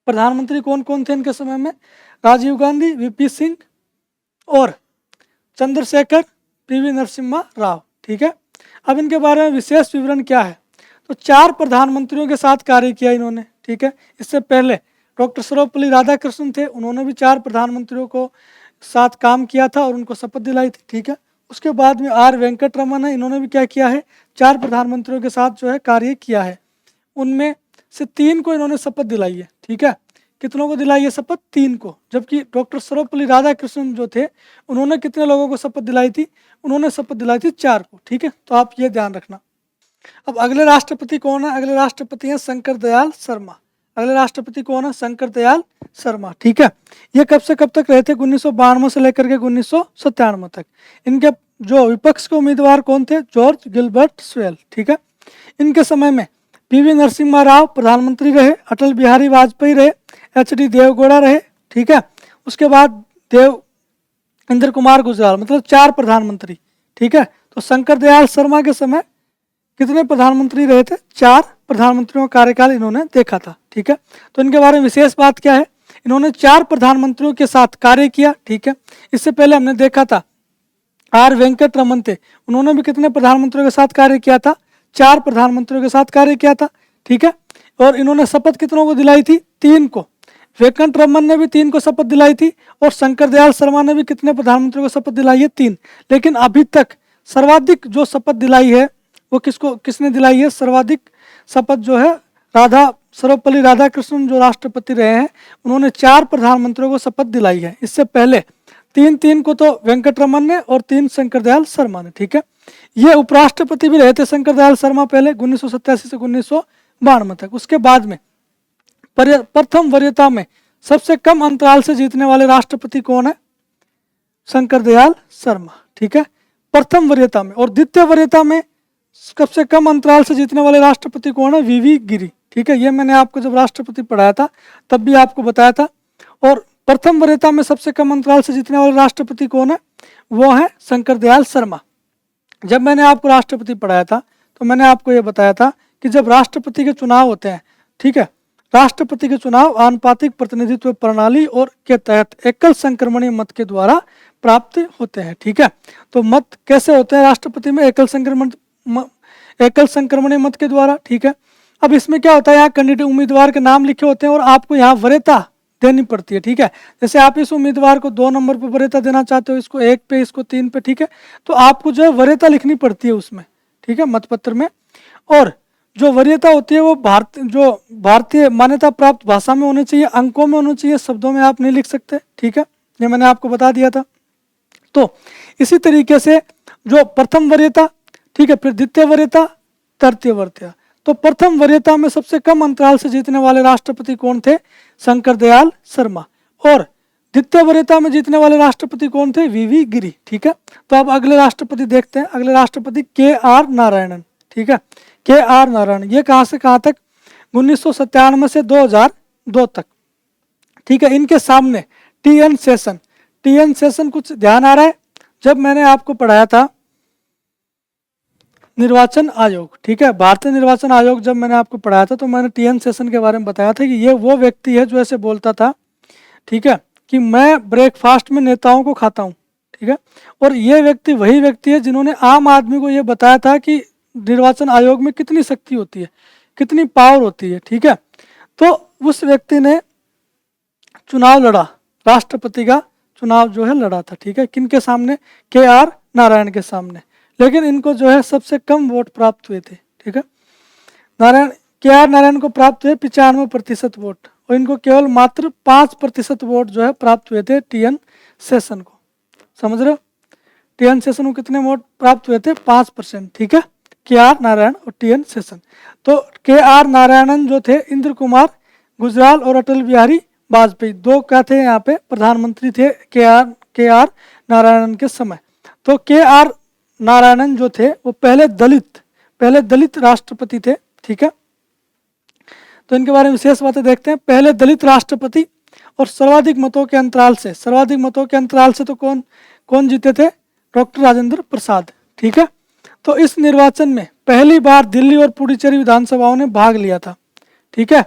प्रधानमंत्री कौन कौन थे इनके समय में? राजीव गांधी, वीपी सिंह और चंद्रशेखर, पीवी नरसिम्हा राव, ठीक है। अब इनके बारे में विशेष विवरण क्या है? तो 4 प्रधानमंत्रियों के साथ कार्य किया इन्होंने, ठीक है। इससे पहले डॉक्टर सर्वपल्ली राधाकृष्णन थे, उन्होंने भी 4 प्रधानमंत्रियों को साथ काम किया था और उनको शपथ दिलाई थी, ठीक है। उसके बाद में आर वेंकट रमन है, इन्होंने भी क्या किया है? 4 प्रधानमंत्रियों के साथ जो है कार्य किया है। उनमें से 3 को इन्होंने शपथ दिलाई है, ठीक है। कितनों को दिलाई है शपथ? 3 को। जबकि डॉक्टर सर्वपल्ली राधाकृष्णन जो थे उन्होंने कितने लोगों को शपथ दिलाई थी? उन्होंने शपथ दिलाई थी 4 को, ठीक है। तो आप ये ध्यान रखना। अब अगले राष्ट्रपति कौन है? अगले राष्ट्रपति हैं शंकर दयाल शर्मा। अगले राष्ट्रपति कौन है? शंकर दयाल शर्मा, ठीक है। ये कब से कब तक रहे थे? 1992 से लेकर के 1997 तक। इनके जो विपक्ष के उम्मीदवार कौन थे? जॉर्ज गिलबर्ट स्वेल, ठीक है। इनके समय में पीवी नरसिम्हा राव प्रधानमंत्री रहे, अटल बिहारी वाजपेयी रहे, एचडी देवगौड़ा रहे, ठीक है। उसके बाद इंद्र कुमार गुजराल, मतलब 4 प्रधानमंत्री, ठीक है। तो शंकर दयाल शर्मा के समय कितने प्रधानमंत्री रहे थे? 4 प्रधानमंत्रियों का कार्यकाल इन्होंने देखा था, ठीक है। तो इनके बारे में विशेष बात क्या है? इन्होंने 4 प्रधानमंत्रियों के साथ कार्य किया, ठीक है। इससे पहले हमने देखा था आर वेंकट रमन थे, उन्होंने भी कितने प्रधानमंत्रियों के साथ कार्य किया था? 4 प्रधानमंत्रियों के साथ कार्य किया था, ठीक है। और इन्होंने शपथ कितनों को दिलाई थी? 3 को। वेंकट रमन ने भी 3 को शपथ दिलाई थी और शंकर दयाल शर्मा ने भी कितने प्रधानमंत्रियों को शपथ दिलाई है? 3। लेकिन अभी तक सर्वाधिक जो शपथ दिलाई है वो किसने दिलाई है? सर्वाधिक शपथ जो है सर्वपल्ली राधाकृष्णन जो राष्ट्रपति रहे हैं उन्होंने 4 प्रधानमंत्रियों को शपथ दिलाई है। इससे पहले 3 को तो वेंकट रमन ने और 3 शंकर दयाल शर्मा ने, ठीक है। ये उपराष्ट्रपति भी रहे थे शंकर दयाल शर्मा पहले 1987 से 1992 तक। उसके बाद में प्रथम वरीयता में सबसे कम अंतराल से जीतने वाले राष्ट्रपति कौन है? शंकर दयाल शर्मा, ठीक है, प्रथम वरीयता में। और द्वितीय वरीयता में सबसे कम अंतराल से जीतने वाले राष्ट्रपति कौन है? वीवी गिरी, ठीक है। ये मैंने आपको जब राष्ट्रपति पढ़ाया था तब भी आपको बताया था। और प्रथम वरीयता में सबसे कम अंतराल से जीतने वाले राष्ट्रपति कौन है? वो है शंकर दयाल शर्मा। जब मैंने आपको राष्ट्रपति पढ़ाया था तो मैंने आपको ये बताया था कि जब राष्ट्रपति के चुनाव होते हैं, ठीक है, राष्ट्रपति के चुनाव आनुपातिक प्रतिनिधित्व प्रणाली और के तहत एकल संक्रमणीय मत के द्वारा प्राप्त होते हैं, ठीक है। तो मत कैसे होते हैं राष्ट्रपति में? एकल संक्रमणीय मत के द्वारा, ठीक है। अब इसमें क्या होता है? यहाँ कैंडिडेट उम्मीदवार के नाम लिखे होते हैं और आपको यहाँ वरीयता देनी पड़ती है, ठीक है। जैसे आप इस उम्मीदवार को 2 नंबर पर वरीयता देना चाहते हो, इसको 1 पे, इसको 3 पे, ठीक है। तो आपको जो है वरीयता लिखनी पड़ती है उसमें, ठीक है, मतपत्र में। और जो वरीयता होती है वो भारतीय मान्यता प्राप्त भाषा में होनी चाहिए, अंकों में होनी चाहिए, शब्दों में आप नहीं लिख सकते, ठीक है। ये मैंने आपको बता दिया था। तो इसी तरीके से जो प्रथम वरीयता, ठीक है, फिर द्वितीय वरीयता, तृतीय वरीयता। तो प्रथम वरीयता में सबसे कम अंतराल से जीतने वाले राष्ट्रपति कौन थे? शंकर दयाल शर्मा। और द्वितीय वरीयता में जीतने वाले राष्ट्रपति कौन थे? वीवी गिरी, ठीक है। तो अब अगले राष्ट्रपति देखते हैं। अगले राष्ट्रपति के.आर. नारायणन, ठीक है, के.आर. नारायणन। ये कहाँ से कहाँ तक? 1997 से 2002 तक, ठीक है। इनके सामने टी.एन. शेषन। टी.एन. शेषन कुछ ध्यान आ रहा है? जब मैंने आपको पढ़ाया था निर्वाचन आयोग, ठीक है, भारतीय निर्वाचन आयोग, जब मैंने आपको पढ़ाया था तो मैंने टी.एन. शेषन के बारे में बताया था कि ये वो व्यक्ति है जो ऐसे बोलता था, ठीक है, कि मैं ब्रेकफास्ट में नेताओं को खाता हूँ, ठीक है। और ये व्यक्ति वही व्यक्ति है जिन्होंने आम आदमी को ये बताया था कि निर्वाचन आयोग में कितनी शक्ति होती है, कितनी पावर होती है, ठीक है। तो उस व्यक्ति ने चुनाव लड़ा, राष्ट्रपति का चुनाव जो है लड़ा था, ठीक है, किनके सामने? के.आर. नारायण के सामने। लेकिन इनको जो है सबसे कम वोट प्राप्त हुए थे, ठीक है। के.आर. नारायण को प्राप्त हुए 95% वोट और इनको केवल मात्र 5% वोट जो है प्राप्त हुए थे टी.एन. शेषन को। समझ रहे हो? टी.एन. शेषन को कितने वोट प्राप्त हुए थे? 5%, ठीक है, के.आर. नारायण और टी.एन. शेषन। तो के.आर. नारायणन जो थे इंद्र कुमार गुजराल और अटल बिहारी वाजपेयी, 2 क्या थे यहाँ पे? प्रधानमंत्री थे के.आर. नारायणन के समय। तो के.आर. नारायणन जो थे वो पहले दलित राष्ट्रपति थे। ठीक है, तो इनके बारे में विशेष बातें देखते हैं। पहले दलित राष्ट्रपति और सर्वाधिक मतों के अंतराल से तो कौन जीते थे? डॉक्टर राजेंद्र प्रसाद। ठीक है, तो इस निर्वाचन में पहली बार दिल्ली और पुडुचेरी विधानसभाओं ने भाग लिया था। ठीक है,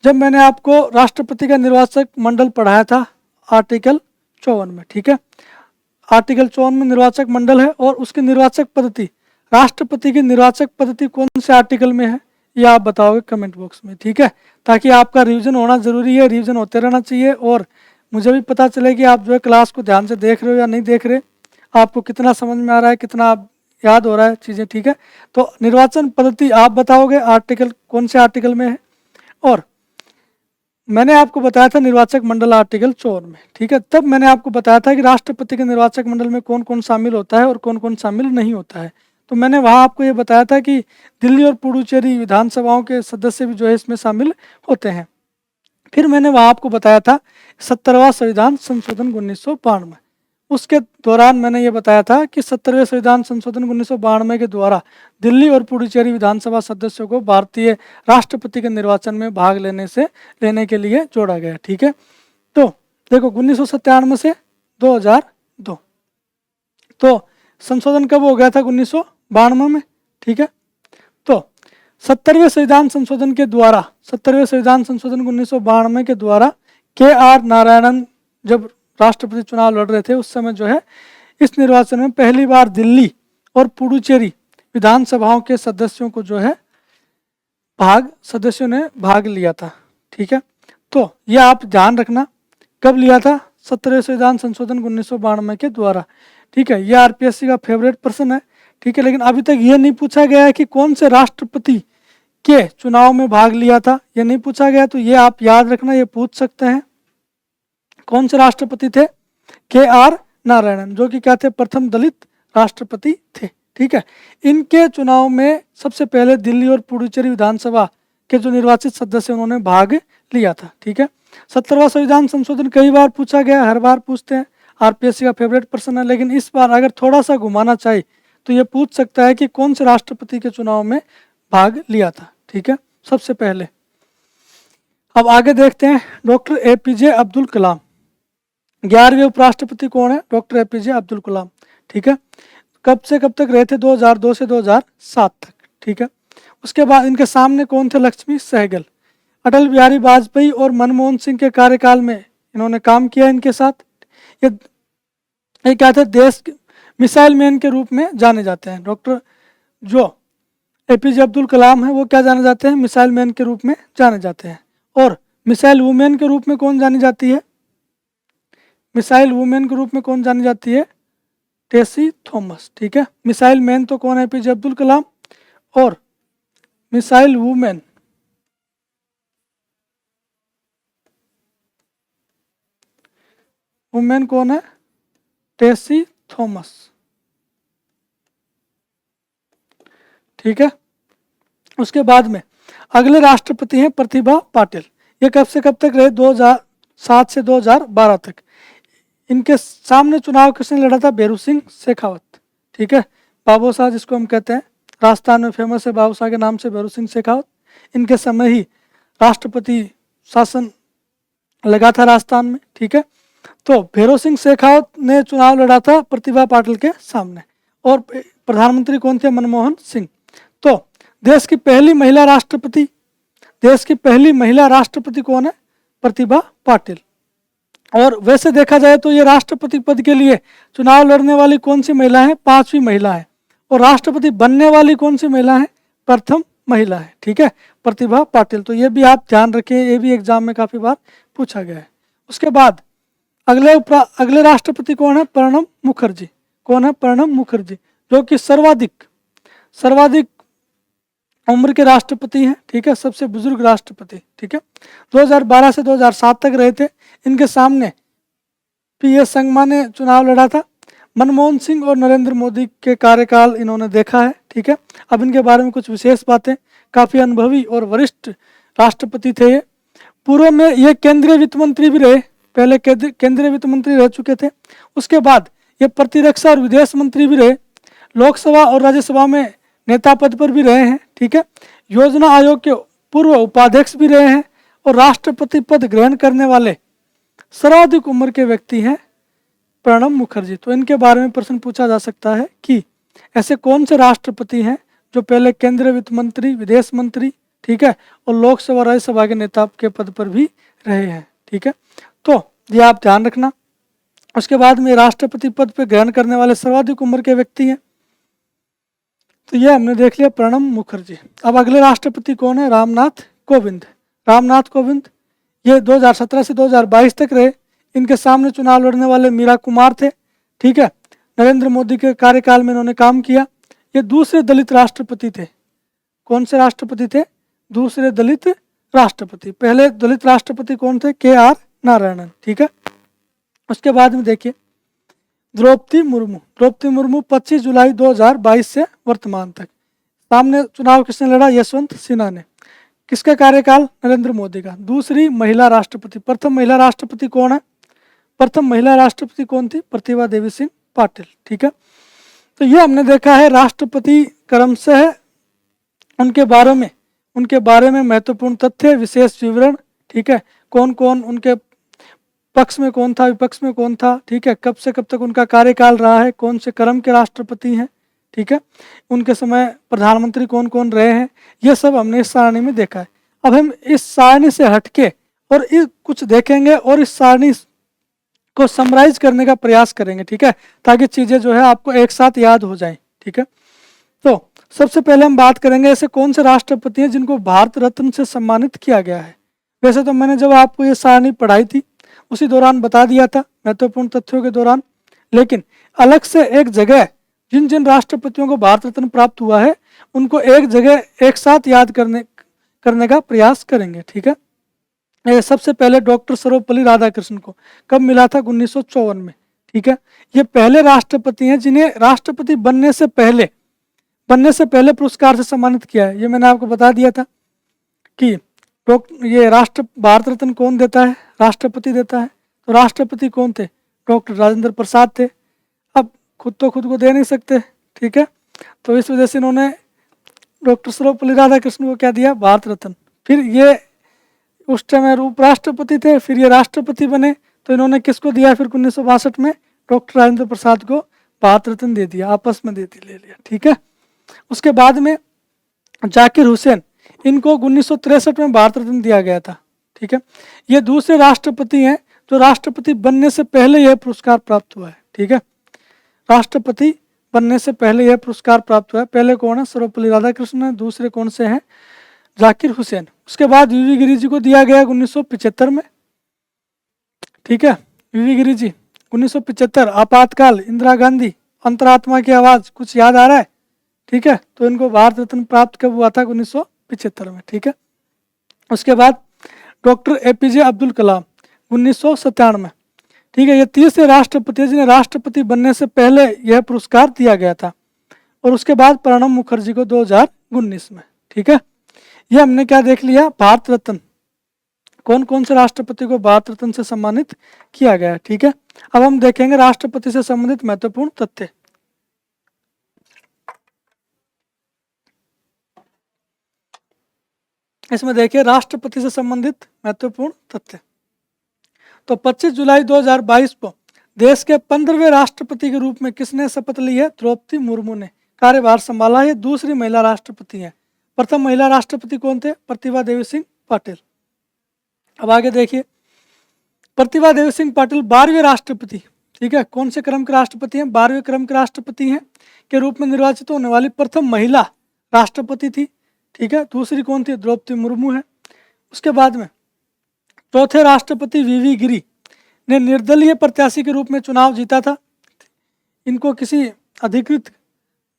जब मैंने आपको राष्ट्रपति का निर्वाचक मंडल पढ़ाया था आर्टिकल 54 में। ठीक है, आर्टिकल 54 में निर्वाचक मंडल है और उसकी निर्वाचक पद्धति, राष्ट्रपति की निर्वाचक पद्धति कौन से आर्टिकल में है ये आप बताओगे कमेंट बॉक्स में। ठीक है, ताकि आपका रिवीजन होना जरूरी है, रिवीजन होते रहना चाहिए और मुझे भी पता चले कि आप जो है क्लास को ध्यान से देख रहे हो या नहीं देख रहे, आपको कितना समझ में आ रहा है, कितना आप याद हो रहा है चीज़ें। ठीक है, तो निर्वाचन पद्धति आप बताओगे आर्टिकल कौन से आर्टिकल में है, और मैंने आपको बताया था निर्वाचक मंडल आर्टिकल 54 में। ठीक है, तब मैंने आपको बताया था कि राष्ट्रपति के निर्वाचक मंडल में कौन कौन शामिल होता है और कौन कौन शामिल नहीं होता है। तो मैंने वहाँ आपको ये बताया था कि दिल्ली और पुडुचेरी विधानसभाओं के सदस्य भी जो है इसमें शामिल होते हैं। फिर मैंने वहाँ आपको बताया था 70वां संविधान संशोधन 1992, उसके दौरान मैंने ये बताया था कि 70वें संविधान संशोधन 1992 के द्वारा दिल्ली और पुडुचेरी विधानसभा सदस्यों को भारतीय राष्ट्रपति के निर्वाचन में भाग लेने के लिए जोड़ा गया। ठीक है, तो देखो 1997 से 2002, तो संशोधन कब हो गया था? 1992 में। ठीक है, तो 70वें संविधान संशोधन 1992 के द्वारा KR नारायणन जब राष्ट्रपति चुनाव लड़ रहे थे उस समय जो है इस निर्वाचन में पहली बार दिल्ली और पुडुचेरी विधानसभाओं के सदस्यों को जो है सदस्यों ने भाग लिया था। ठीक है, तो ये आप ध्यान रखना कब लिया था? 70वें संविधान संशोधन 1992 के द्वारा। ठीक है, ये RPSC का फेवरेट प्रश्न है। ठीक है, लेकिन अभी तक ये नहीं पूछा गया है कि कौन से राष्ट्रपति के चुनाव में भाग लिया था, ये नहीं पूछा गया, तो ये आप याद रखना, ये पूछ सकते हैं। कौन से राष्ट्रपति थे? KR नारायणन, जो कि क्या थे? प्रथम दलित राष्ट्रपति थे। ठीक है, इनके चुनाव में सबसे पहले दिल्ली और पुडुचेरी विधानसभा के जो निर्वाचित सदस्य उन्होंने भाग लिया था। ठीक है, 70वां संविधान संशोधन कई बार पूछा गया, हर बार पूछते हैं, RPSC का फेवरेट प्रश्न है, लेकिन इस बार अगर थोड़ा सा घुमाना चाहे तो ये पूछ सकता है कि कौन से राष्ट्रपति के चुनाव में भाग लिया था। ठीक है, सबसे पहले। अब आगे देखते हैं डॉक्टर APJ अब्दुल कलाम। 11वें उपराष्ट्रपति कौन है? Doctor APJ Abdul Kalam. ठीक है, कब से कब तक रहे थे? 2002 से 2007 तक। ठीक है, उसके बाद इनके सामने कौन थे? लक्ष्मी सहगल। अटल बिहारी वाजपेयी और मनमोहन सिंह के कार्यकाल में इन्होंने काम किया इनके साथ। ये क्या थे? देश के मिसाइल मैन के रूप में जाने जाते हैं। डॉक्टर जो APJ अब्दुल कलाम है वो क्या जाने जाते हैं? मिसाइल मैन के रूप में जाने जाते हैं। और मिसाइल वुमेन के रूप में कौन जानी जाती है? मिसाइल वुमेन के रूप में कौन जानी जाती है? टेसी थॉमस। ठीक है, मिसाइल मैन तो कौन है? APJ अब्दुल कलाम। और मिसाइल वुमेन कौन है? टेसी थॉमस। ठीक है, उसके बाद में अगले राष्ट्रपति हैं प्रतिभा पाटिल। ये कब से कब तक रहे? 2007 से 2012 तक। इनके सामने चुनाव किसने लड़ा था? भैरू सिंह शेखावत। ठीक है, बाबू शाह जिसको हम कहते हैं, राजस्थान में फेमस है बाबू शाह के नाम से भैरू सिंह शेखावत। इनके समय ही राष्ट्रपति शासन लगा था राजस्थान में। ठीक है, तो भैरू सिंह शेखावत ने चुनाव लड़ा था प्रतिभा पाटिल के सामने, और प्रधानमंत्री कौन थे? मनमोहन सिंह। तो देश की पहली महिला राष्ट्रपति कौन है? प्रतिभा पाटिल। और वैसे देखा जाए तो ये राष्ट्रपति पद के लिए चुनाव लड़ने वाली कौन सी महिला है? 5वीं महिला है। और राष्ट्रपति बनने वाली कौन सी महिला है? प्रथम महिला है। ठीक है, प्रतिभा पाटिल। तो ये भी आप ध्यान रखें, ये भी एग्जाम में काफी बार पूछा गया है। उसके बाद अगले राष्ट्रपति कौन है? प्रणब मुखर्जी। कौन है? प्रणब मुखर्जी, जो कि सर्वाधिक उम्र के राष्ट्रपति हैं। ठीक है, सबसे बुजुर्ग राष्ट्रपति। ठीक है, 2012 से 2007 तक रहे थे। इनके सामने PS संगमा ने चुनाव लड़ा था। मनमोहन सिंह और नरेंद्र मोदी के कार्यकाल इन्होंने देखा है। ठीक है, अब इनके बारे में कुछ विशेष बातें। काफी अनुभवी और वरिष्ठ राष्ट्रपति थे ये। पूर्व में ये केंद्रीय वित्त मंत्री भी रहे, पहले केंद्रीय वित्त मंत्री रह चुके थे। उसके बाद ये प्रतिरक्षा और विदेश मंत्री भी रहे। लोकसभा और राज्यसभा में नेता पद पर भी रहे हैं, ठीक है। योजना आयोग के पूर्व उपाध्यक्ष भी रहे हैं और राष्ट्रपति पद ग्रहण करने वाले सर्वाधिक उम्र के व्यक्ति हैं प्रणब मुखर्जी। तो इनके बारे में प्रश्न पूछा जा सकता है कि ऐसे कौन से राष्ट्रपति हैं जो पहले केंद्रीय वित्त मंत्री, विदेश मंत्री, ठीक है, और लोकसभा राज्यसभा के नेता के पद पर भी रहे हैं, ठीक है। तो ये आप ध्यान रखना। उसके बाद में राष्ट्रपति पद पर ग्रहण करने वाले सर्वाधिक उम्र के व्यक्ति हैं, तो ये हमने देख लिया प्रणब मुखर्जी। अब अगले राष्ट्रपति कौन है? रामनाथ कोविंद। रामनाथ कोविंद ये 2017 से 2022 तक रहे। इनके सामने चुनाव लड़ने वाले मीरा कुमार थे, ठीक है। नरेंद्र मोदी के कार्यकाल में इन्होंने काम किया। ये दूसरे दलित राष्ट्रपति थे। कौन से राष्ट्रपति थे? दूसरे दलित राष्ट्रपति। पहले दलित राष्ट्रपति कौन थे? KR नारायणन, ठीक है। उसके बाद में देखिए द्रौपदी मुर्मू। द्रौपदी मुर्मू 25 जुलाई 2022 से वर्तमान तक। सामने चुनाव किसने लड़ा? यशवंत सिन्हा ने। किसका कार्यकाल? नरेंद्र मोदी का। दूसरी महिला राष्ट्रपति। प्रथम महिला राष्ट्रपति कौन है? प्रथम महिला राष्ट्रपति कौन थी? प्रतिभा देवी सिंह पाटिल, ठीक है। तो ये हमने देखा है राष्ट्रपति क्रमशः है उनके बारे में महत्वपूर्ण तथ्य, विशेष विवरण, ठीक है। कौन कौन उनके पक्ष में कौन था, विपक्ष में कौन था, ठीक है। कब से कब तक उनका कार्यकाल रहा है, कौन से क्रम के राष्ट्रपति हैं, ठीक है। उनके समय प्रधानमंत्री कौन कौन रहे हैं, ये सब हमने इस सारणी में देखा है। अब हम इस सारणी से हटके और कुछ देखेंगे और इस सारणी को समराइज करने का प्रयास करेंगे, ठीक है, ताकि चीज़ें जो है आपको एक साथ याद हो जाएं, ठीक है। तो सबसे पहले हम बात करेंगे ऐसे कौन से राष्ट्रपति हैं जिनको भारत रत्न से सम्मानित किया गया है। वैसे तो मैंने जब आपको ये सारणी पढ़ाई थी उसी दौरान बता दिया था महत्वपूर्ण तथ्यों के दौरान, लेकिन अलग से एक जगह जिन जिन राष्ट्रपतियों को भारत रत्न प्राप्त हुआ है उनको एक जगह एक साथ याद करने का प्रयास करेंगे, ठीक है। सबसे पहले डॉक्टर सर्वपल्ली राधाकृष्णन को कब मिला था? 1954 में, ठीक है। ये पहले राष्ट्रपति हैं जिन्हें राष्ट्रपति बनने से पहले पुरस्कार से सम्मानित किया है। ये मैंने आपको बता दिया था कि ये भारत रत्न कौन देता है? राष्ट्रपति देता है। तो राष्ट्रपति कौन थे? डॉक्टर राजेंद्र प्रसाद थे। अब खुद को दे नहीं सकते, ठीक है, तो इस वजह से इन्होंने डॉक्टर सर्वपल्ली राधाकृष्णन को क्या दिया? भारत रत्न। फिर ये उस टाइम उपराष्ट्रपति थे, फिर ये राष्ट्रपति बने, तो इन्होंने किसको दिया? फिर 1962 में डॉक्टर राजेंद्र प्रसाद को भारत रत्न दे दिया, आपस में ले लिया, ठीक है। उसके बाद में जाकिर हुसैन, इनको 1963 में भारत रत्न दिया गया था, ठीक है। ये दूसरे राष्ट्रपति हैं जो राष्ट्रपति बनने से पहले यह पुरस्कार प्राप्त हुआ है, ठीक है। राष्ट्रपति बनने से पहले यह पुरस्कार प्राप्त हुआ है। पहले कौन है? सर्वपल्ली राधाकृष्णन। दूसरे कौन से हैं? जाकिर हुसैन। उसके बाद वीवी गिरी जी को दिया गया 1975 में, ठीक है। वीवी गिरी जी 1975। आपातकाल, इंदिरा गांधी, अंतरात्मा की आवाज, कुछ याद आ रहा है? ठीक है, तो इनको भारत रत्न प्राप्त कब हुआ था? 1975 में, ठीक है। उसके बाद डॉक्टर APJ अब्दुल कलाम 1997, ठीक है। ये तीसरे राष्ट्रपति जिन्हें राष्ट्रपति बनने से पहले यह पुरस्कार दिया गया था। और उसके बाद प्रणब मुखर्जी को 2019 में, ठीक है। ये हमने क्या देख लिया? भारत रत्न। कौन कौन से राष्ट्रपति को भारत रत्न से सम्मानित किया गया है, ठीक है। अब हम देखेंगे राष्ट्रपति से संबंधित महत्वपूर्ण तथ्य। इसमें देखिए राष्ट्रपति से संबंधित महत्वपूर्ण तथ्य। तो 25 जुलाई 2022 को देश के 15वें राष्ट्रपति के रूप में किसने शपथ ली है? द्रौपदी मुर्मू ने कार्यभार संभाला है। दूसरी महिला राष्ट्रपति हैं। प्रथम महिला राष्ट्रपति कौन थे? प्रतिभा देवी सिंह पाटिल। अब आगे देखिए, प्रतिभा देवी सिंह पाटिल 12वें राष्ट्रपति, ठीक है। कौन से क्रम के राष्ट्रपति हैं? 12वें क्रम के राष्ट्रपति हैं के रूप में निर्वाचित होने वाली प्रथम महिला राष्ट्रपति थी, ठीक है। दूसरी कौन थी? द्रौपदी मुर्मू है। उसके बाद में चौथे राष्ट्रपति वीवी गिरी ने निर्दलीय प्रत्याशी के रूप में चुनाव जीता था। इनको किसी अधिकृत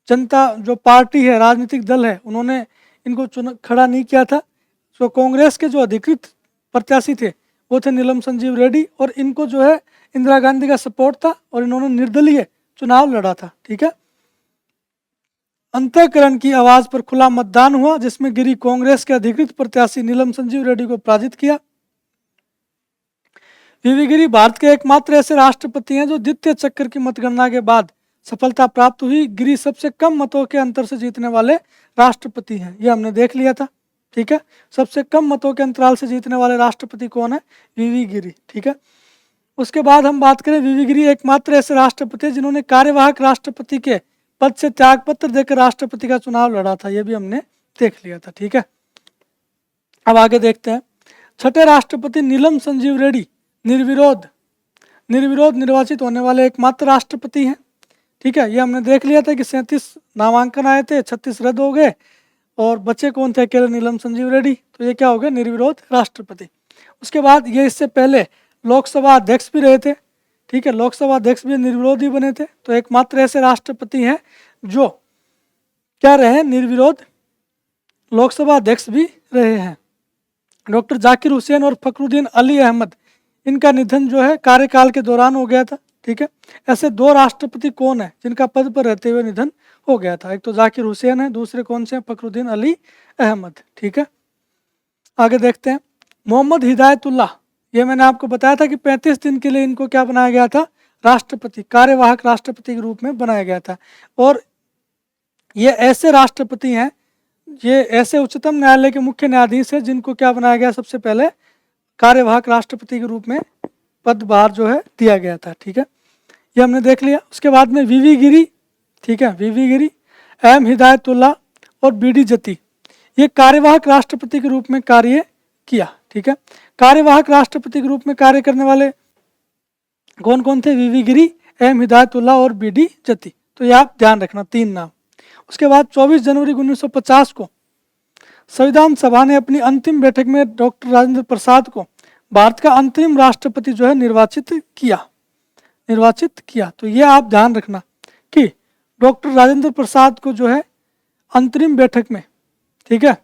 जनता जो पार्टी है, राजनीतिक दल है, उन्होंने इनको खड़ा नहीं किया था। तो कांग्रेस के जो अधिकृत प्रत्याशी थे वो थे नीलम संजीव रेड्डी, और इनको जो है इंदिरा गांधी का सपोर्ट था और इन्होंने निर्दलीय चुनाव लड़ा था, ठीक है। अंतःकरण की आवाज पर खुला मतदान हुआ जिसमें गिरी कांग्रेस के अधिकृत प्रत्याशी नीलम संजीव रेड्डी को पराजित किया। वीवी गिरी भारत के एकमात्र ऐसे राष्ट्रपति हैं जो द्वितीय चक्कर की मतगणना के बाद सफलता प्राप्त हुई। गिरी सबसे कम मतों के अंतर से जीतने वाले राष्ट्रपति हैं, ये हमने देख लिया था। ठीक है, सबसे कम मतों के अंतराल से जीतने वाले राष्ट्रपति कौन है? वीवी गिरी। ठीक है, उसके बाद हम बात करें, वीवी गिरी एकमात्र ऐसे राष्ट्रपति जिन्होंने कार्यवाहक राष्ट्रपति के पद से त्यागपत्र देकर राष्ट्रपति का चुनाव लड़ा था, ये भी हमने देख लिया था। ठीक है, अब आगे देखते हैं। छठे राष्ट्रपति नीलम संजीव रेड्डी निर्विरोध निर्वाचित होने वाले एकमात्र राष्ट्रपति हैं। ठीक है, ये हमने देख लिया था कि 37 नामांकन आए थे, 36 रद्द हो गए और बचे कौन थे? अकेले नीलम संजीव रेड्डी। तो ये क्या हो गया? निर्विरोध राष्ट्रपति। उसके बाद ये इससे पहले लोकसभा अध्यक्ष भी रहे थे। ठीक है, लोकसभा अध्यक्ष भी निर्विरोध ही बने थे। तो एकमात्र ऐसे राष्ट्रपति हैं जो क्या रहे? निर्विरोध लोकसभा अध्यक्ष भी रहे हैं। डॉक्टर जाकिर हुसैन और फखरुद्दीन अली अहमद, इनका निधन जो है कार्यकाल के दौरान हो गया था। ठीक है, ऐसे दो राष्ट्रपति कौन है जिनका पद पर रहते हुए निधन हो गया था? एक तो जाकिर हुसैन है, दूसरे कौन से हैं? फखरुद्दीन अली अहमद। ठीक है, आगे देखते हैं। मोहम्मद हिदायतुल्लाह, ये मैंने आपको बताया था कि 35 दिन के लिए इनको क्या बनाया गया था? राष्ट्रपति, कार्यवाहक राष्ट्रपति के रूप में बनाया गया था। और ये ऐसे राष्ट्रपति हैं, ये ऐसे उच्चतम न्यायालय के मुख्य न्यायाधीश हैं जिनको क्या बनाया गया? सबसे पहले कार्यवाहक राष्ट्रपति के रूप में पदभार जो है दिया गया था। ठीक है, ये हमने देख लिया। उसके बाद में वीवी गिरी, ठीक है, वीवी गिरी, एम हिदायतुल्लाह और बीडी जती, ये कार्यवाहक राष्ट्रपति के रूप में कार्य किया। ठीक है, कार्यवाहक राष्ट्रपति के रूप में कार्य करने वाले कौन कौन थे? वीवी गिरी, एम हिदायतुल्लाह और बीडी जती। तो ये आप ध्यान रखना, 3 नाम। उसके बाद 24 जनवरी 1950 को संविधान सभा ने अपनी अंतिम बैठक में डॉक्टर राजेंद्र प्रसाद को भारत का अंतरिम राष्ट्रपति जो है निर्वाचित किया। तो ये आप ध्यान रखना कि डॉक्टर राजेंद्र प्रसाद को जो है अंतरिम बैठक में, ठीक है,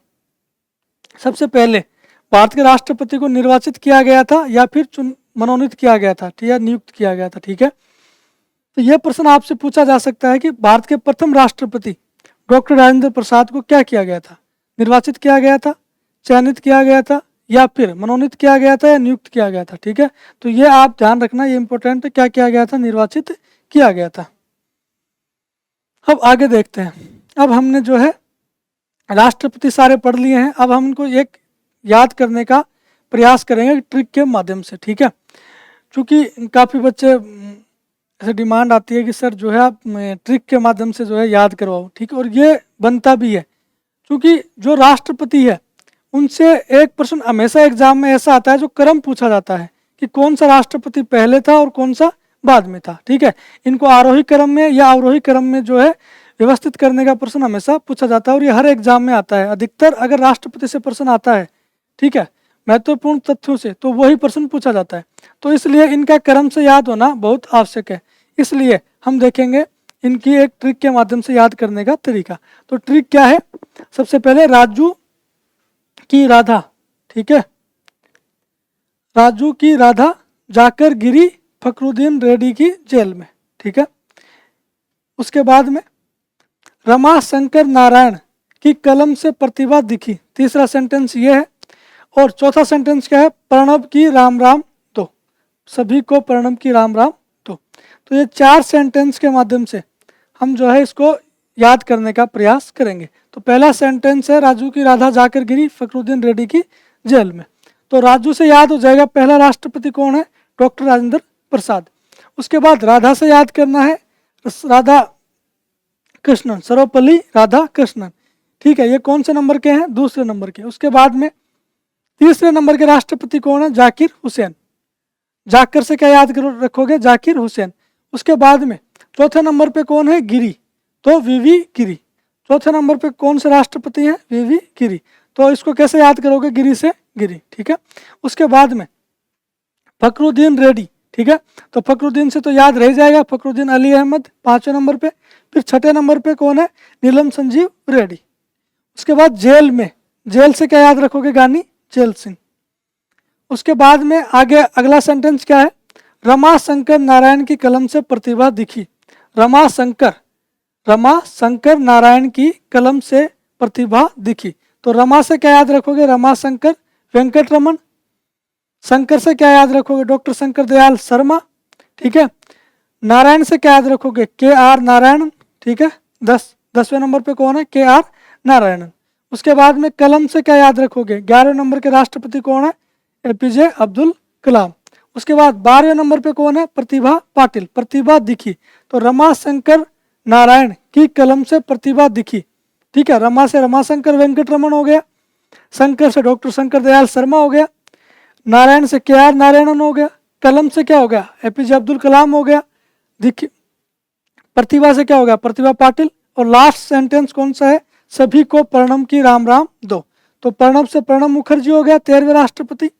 सबसे पहले भारत के राष्ट्रपति को निर्वाचित किया गया था या फिर मनोनीत किया गया था या नियुक्त किया गया था। ठीक है, तो यह प्रश्न आपसे पूछा जा सकता है कि भारत के प्रथम राष्ट्रपति डॉक्टर राजेंद्र प्रसाद को क्या किया गया था? निर्वाचित किया गया था, चयनित किया गया था या फिर मनोनीत किया गया था या नियुक्त किया गया था? ठीक है, तो ये आप ध्यान रखना, ये इंपॉर्टेंट है। क्या किया गया था? निर्वाचित किया गया था। अब आगे देखते हैं। अब हमने जो है राष्ट्रपति सारे पढ़ लिए हैं। अब हम इनको एक याद करने का प्रयास करेंगे ट्रिक के माध्यम से। ठीक है, क्योंकि काफ़ी बच्चे ऐसे डिमांड आती है कि सर जो है आप ट्रिक के माध्यम से जो है याद करवाओ। ठीक है, और ये बनता भी है, क्योंकि जो राष्ट्रपति है उनसे एक प्रश्न हमेशा एग्जाम में ऐसा आता है जो क्रम पूछा जाता है कि कौन सा राष्ट्रपति पहले था और कौन सा बाद में था। ठीक है, इनको आरोही क्रम में या अवरोही क्रम में जो है व्यवस्थित करने का प्रश्न हमेशा पूछा जाता है और ये हर एग्जाम में आता है। अधिकतर अगर राष्ट्रपति से प्रश्न आता है, ठीक है, महत्वपूर्ण तथ्यों से, तो वही प्रश्न पूछा जाता है। तो इसलिए इनका क्रम से याद होना बहुत आवश्यक है। इसलिए हम देखेंगे इनकी एक ट्रिक के माध्यम से याद करने का तरीका। तो ट्रिक क्या है? सबसे पहले राजू की राधा, ठीक है, राजू की राधा जाकर गिरी फखरुद्दीन रेड्डी की जेल में। ठीक है, उसके बाद में रमा शंकर नारायण की कलम से प्रतिभा दिखी। तीसरा सेंटेंस ये है। और चौथा सेंटेंस क्या है? प्रणब की राम राम दो, सभी को प्रणब की राम राम दो। तो ये 4 सेंटेंस के माध्यम से हम जो है इसको याद करने का प्रयास करेंगे। तो पहला सेंटेंस है राजू की राधा जाकर गिरी फखरुद्दीन रेड्डी की जेल में। तो राजू से याद हो जाएगा पहला राष्ट्रपति कौन है? डॉक्टर राजेंद्र प्रसाद। उसके बाद राधा से याद करना है राधा कृष्णन, सर्वपल्ली राधा कृष्णन। ठीक है, ये कौन से नंबर के हैं? दूसरे नंबर के। उसके बाद में तीसरे नंबर के राष्ट्रपति कौन है? जाकिर हुसैन। जाकर से क्या याद रखोगे? जाकिर हुसैन। उसके बाद में चौथे नंबर पे कौन है? गिरी, तो वीवी गिरी। चौथे नंबर पे कौन से राष्ट्रपति हैं? वीवी गिरी। तो इसको कैसे याद करोगे? गिरी से गिरी। ठीक है, उसके बाद में फखरुद्दीन रेड्डी। ठीक है, तो फखरुद्दीन से तो याद रह जाएगा, फखरुद्दीन अली अहमद 5वें नंबर पे। फिर 6ठे नंबर पे कौन है? नीलम संजीव रेड्डी। उसके बाद जेल में, जेल से क्या याद रखोगे? गानी जेल सिंह। उसके बाद में आगे अगला सेंटेंस क्या है? रमा शंकर नारायण की कलम से प्रतिभा दिखी। रमा शंकर नारायण की कलम से प्रतिभा दिखी। तो रमा से क्या याद रखोगे? रमा शंकर वेंकट रमन। शंकर से क्या याद रखोगे? डॉक्टर शंकर दयाल शर्मा। ठीक है, नारायण से क्या याद रखोगे? के आर नारायण, ठीक है। 10वें नंबर पे कौन है? के आर नारायणन। उसके बाद में कलम से क्या याद रखोगे? 11वें नंबर के राष्ट्रपति कौन है? एपीजे अब्दुल कलाम। उसके बाद 12वें नंबर पे कौन है? प्रतिभा पाटिल, प्रतिभा दिखी। तो रमाशंकर नारायण की कलम से प्रतिभा दिखी, ठीक है। रमा से रमाशंकर वेंकट रमन हो गया, शंकर से डॉक्टर शंकर दयाल शर्मा हो गया, नारायण से के आर नारायणन हो गया, कलम से क्या हो गया? एपीजे अब्दुल कलाम हो गया, दिखी। प्रतिभा से क्या हो गया? प्रतिभा पाटिल। और लास्ट सेंटेंस कौन सा है? सभी को प्रणम की राम राम दो। तो प्रणब से प्रणब मुखर्जी हो गया 13वें राष्ट्रपति,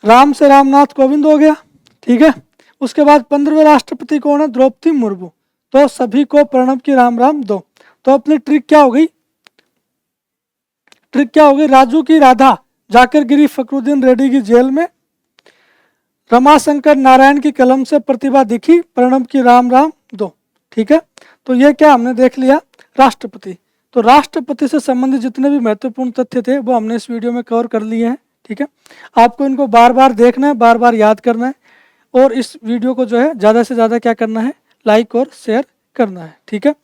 राम से रामनाथ कोविंद हो गया, ठीक है। उसके बाद 15वें राष्ट्रपति कौन है? द्रौपदी मुर्मू। तो सभी को प्रणब की राम राम दो। तो अपनी ट्रिक क्या हो गई? ट्रिक क्या हो गई? राजू की राधा जाकर गिरी फखरुद्दीन रेड्डी की जेल में, रमाशंकर नारायण की कलम से प्रतिभा दिखी, प्रणब की राम राम दो, ठीक है। तो ये क्या हमने देख लिया? राष्ट्रपति। तो राष्ट्रपति से संबंधित जितने भी महत्वपूर्ण तथ्य थे वो हमने इस वीडियो में कवर कर लिए हैं, ठीक है। आपको इनको बार बार देखना है, बार बार याद करना है, और इस वीडियो को जो है ज़्यादा से ज़्यादा क्या करना है? लाइक और शेयर करना है, ठीक है।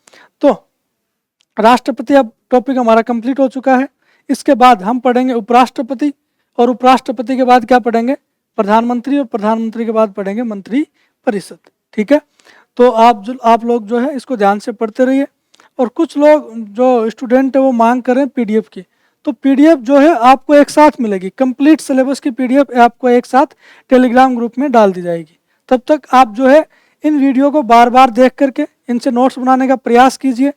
तो राष्ट्रपति अब टॉपिक हमारा कंप्लीट हो चुका है। इसके बाद हम पढ़ेंगे उपराष्ट्रपति, और उपराष्ट्रपति के बाद क्या पढ़ेंगे? प्रधानमंत्री, और प्रधानमंत्री के बाद पढ़ेंगे मंत्री परिषद, ठीक है। तो आप लोग जो है इसको ध्यान से पढ़ते रहिए। और कुछ लोग जो स्टूडेंट है वो मांग कर रहे हैं पीडीएफ की, तो पीडीएफ जो है आपको एक साथ मिलेगी, कंप्लीट सिलेबस की पीडीएफ आपको एक साथ टेलीग्राम ग्रुप में डाल दी जाएगी। तब तक आप जो है इन वीडियो को बार बार देख करके इनसे नोट्स बनाने का प्रयास कीजिए।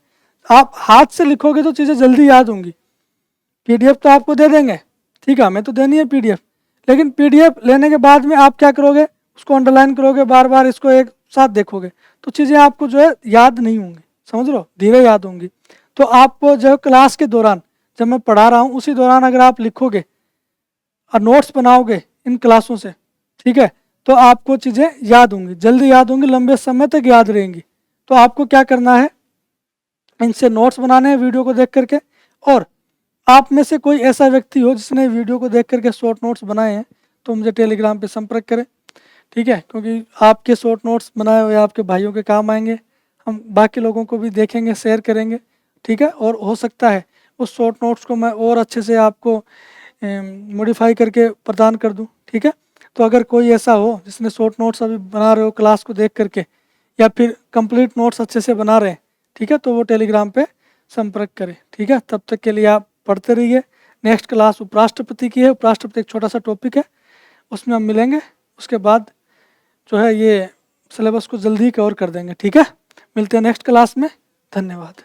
आप हाथ से लिखोगे तो चीज़ें जल्दी याद होंगी। पीडीएफ तो आपको दे देंगे, ठीक है, हमें तो देनी है पीडीएफ, लेकिन पीडीएफ लेने के बाद में आप क्या करोगे? उसको अंडरलाइन करोगे, बार बार इसको एक साथ देखोगे, तो चीज़ें आपको जो है याद नहीं होंगी, समझ लो, धीरे याद होंगी। तो आपको जो क्लास के दौरान जब मैं पढ़ा रहा हूँ उसी दौरान अगर आप लिखोगे और नोट्स बनाओगे इन क्लासों से, ठीक है, तो आपको चीज़ें याद होंगी, जल्दी याद होंगी, लंबे समय तक याद रहेंगी। तो आपको क्या करना है? इनसे नोट्स बनाने हैं वीडियो को देख करके। और आप में से कोई ऐसा व्यक्ति हो जिसने वीडियो को देख करके शॉर्ट नोट्स बनाए हैं तो मुझे टेलीग्राम पे संपर्क करें, ठीक है, क्योंकि आपके शॉर्ट नोट्स बनाए हुए आपके भाइयों के काम आएंगे। हम बाकी लोगों को भी देखेंगे, शेयर करेंगे, ठीक है। और हो सकता है उस शॉर्ट नोट्स को मैं और अच्छे से आपको मॉडिफाई करके प्रदान कर दूं, ठीक है। तो अगर कोई ऐसा हो जिसने शॉर्ट नोट्स अभी बना रहे हो क्लास को देख करके, या फिर कंप्लीट नोट्स अच्छे से बना रहे हैं, ठीक है, तो वो टेलीग्राम पे संपर्क करें, ठीक है। तब तक के लिए आप पढ़ते रहिए। नेक्स्ट क्लास उपराष्ट्रपति की है। उपराष्ट्रपति एक छोटा सा टॉपिक है, उसमें हम मिलेंगे। उसके बाद जो है ये सिलेबस को जल्दी कवर कर देंगे, ठीक है। मिलते हैं नेक्स्ट क्लास में। धन्यवाद।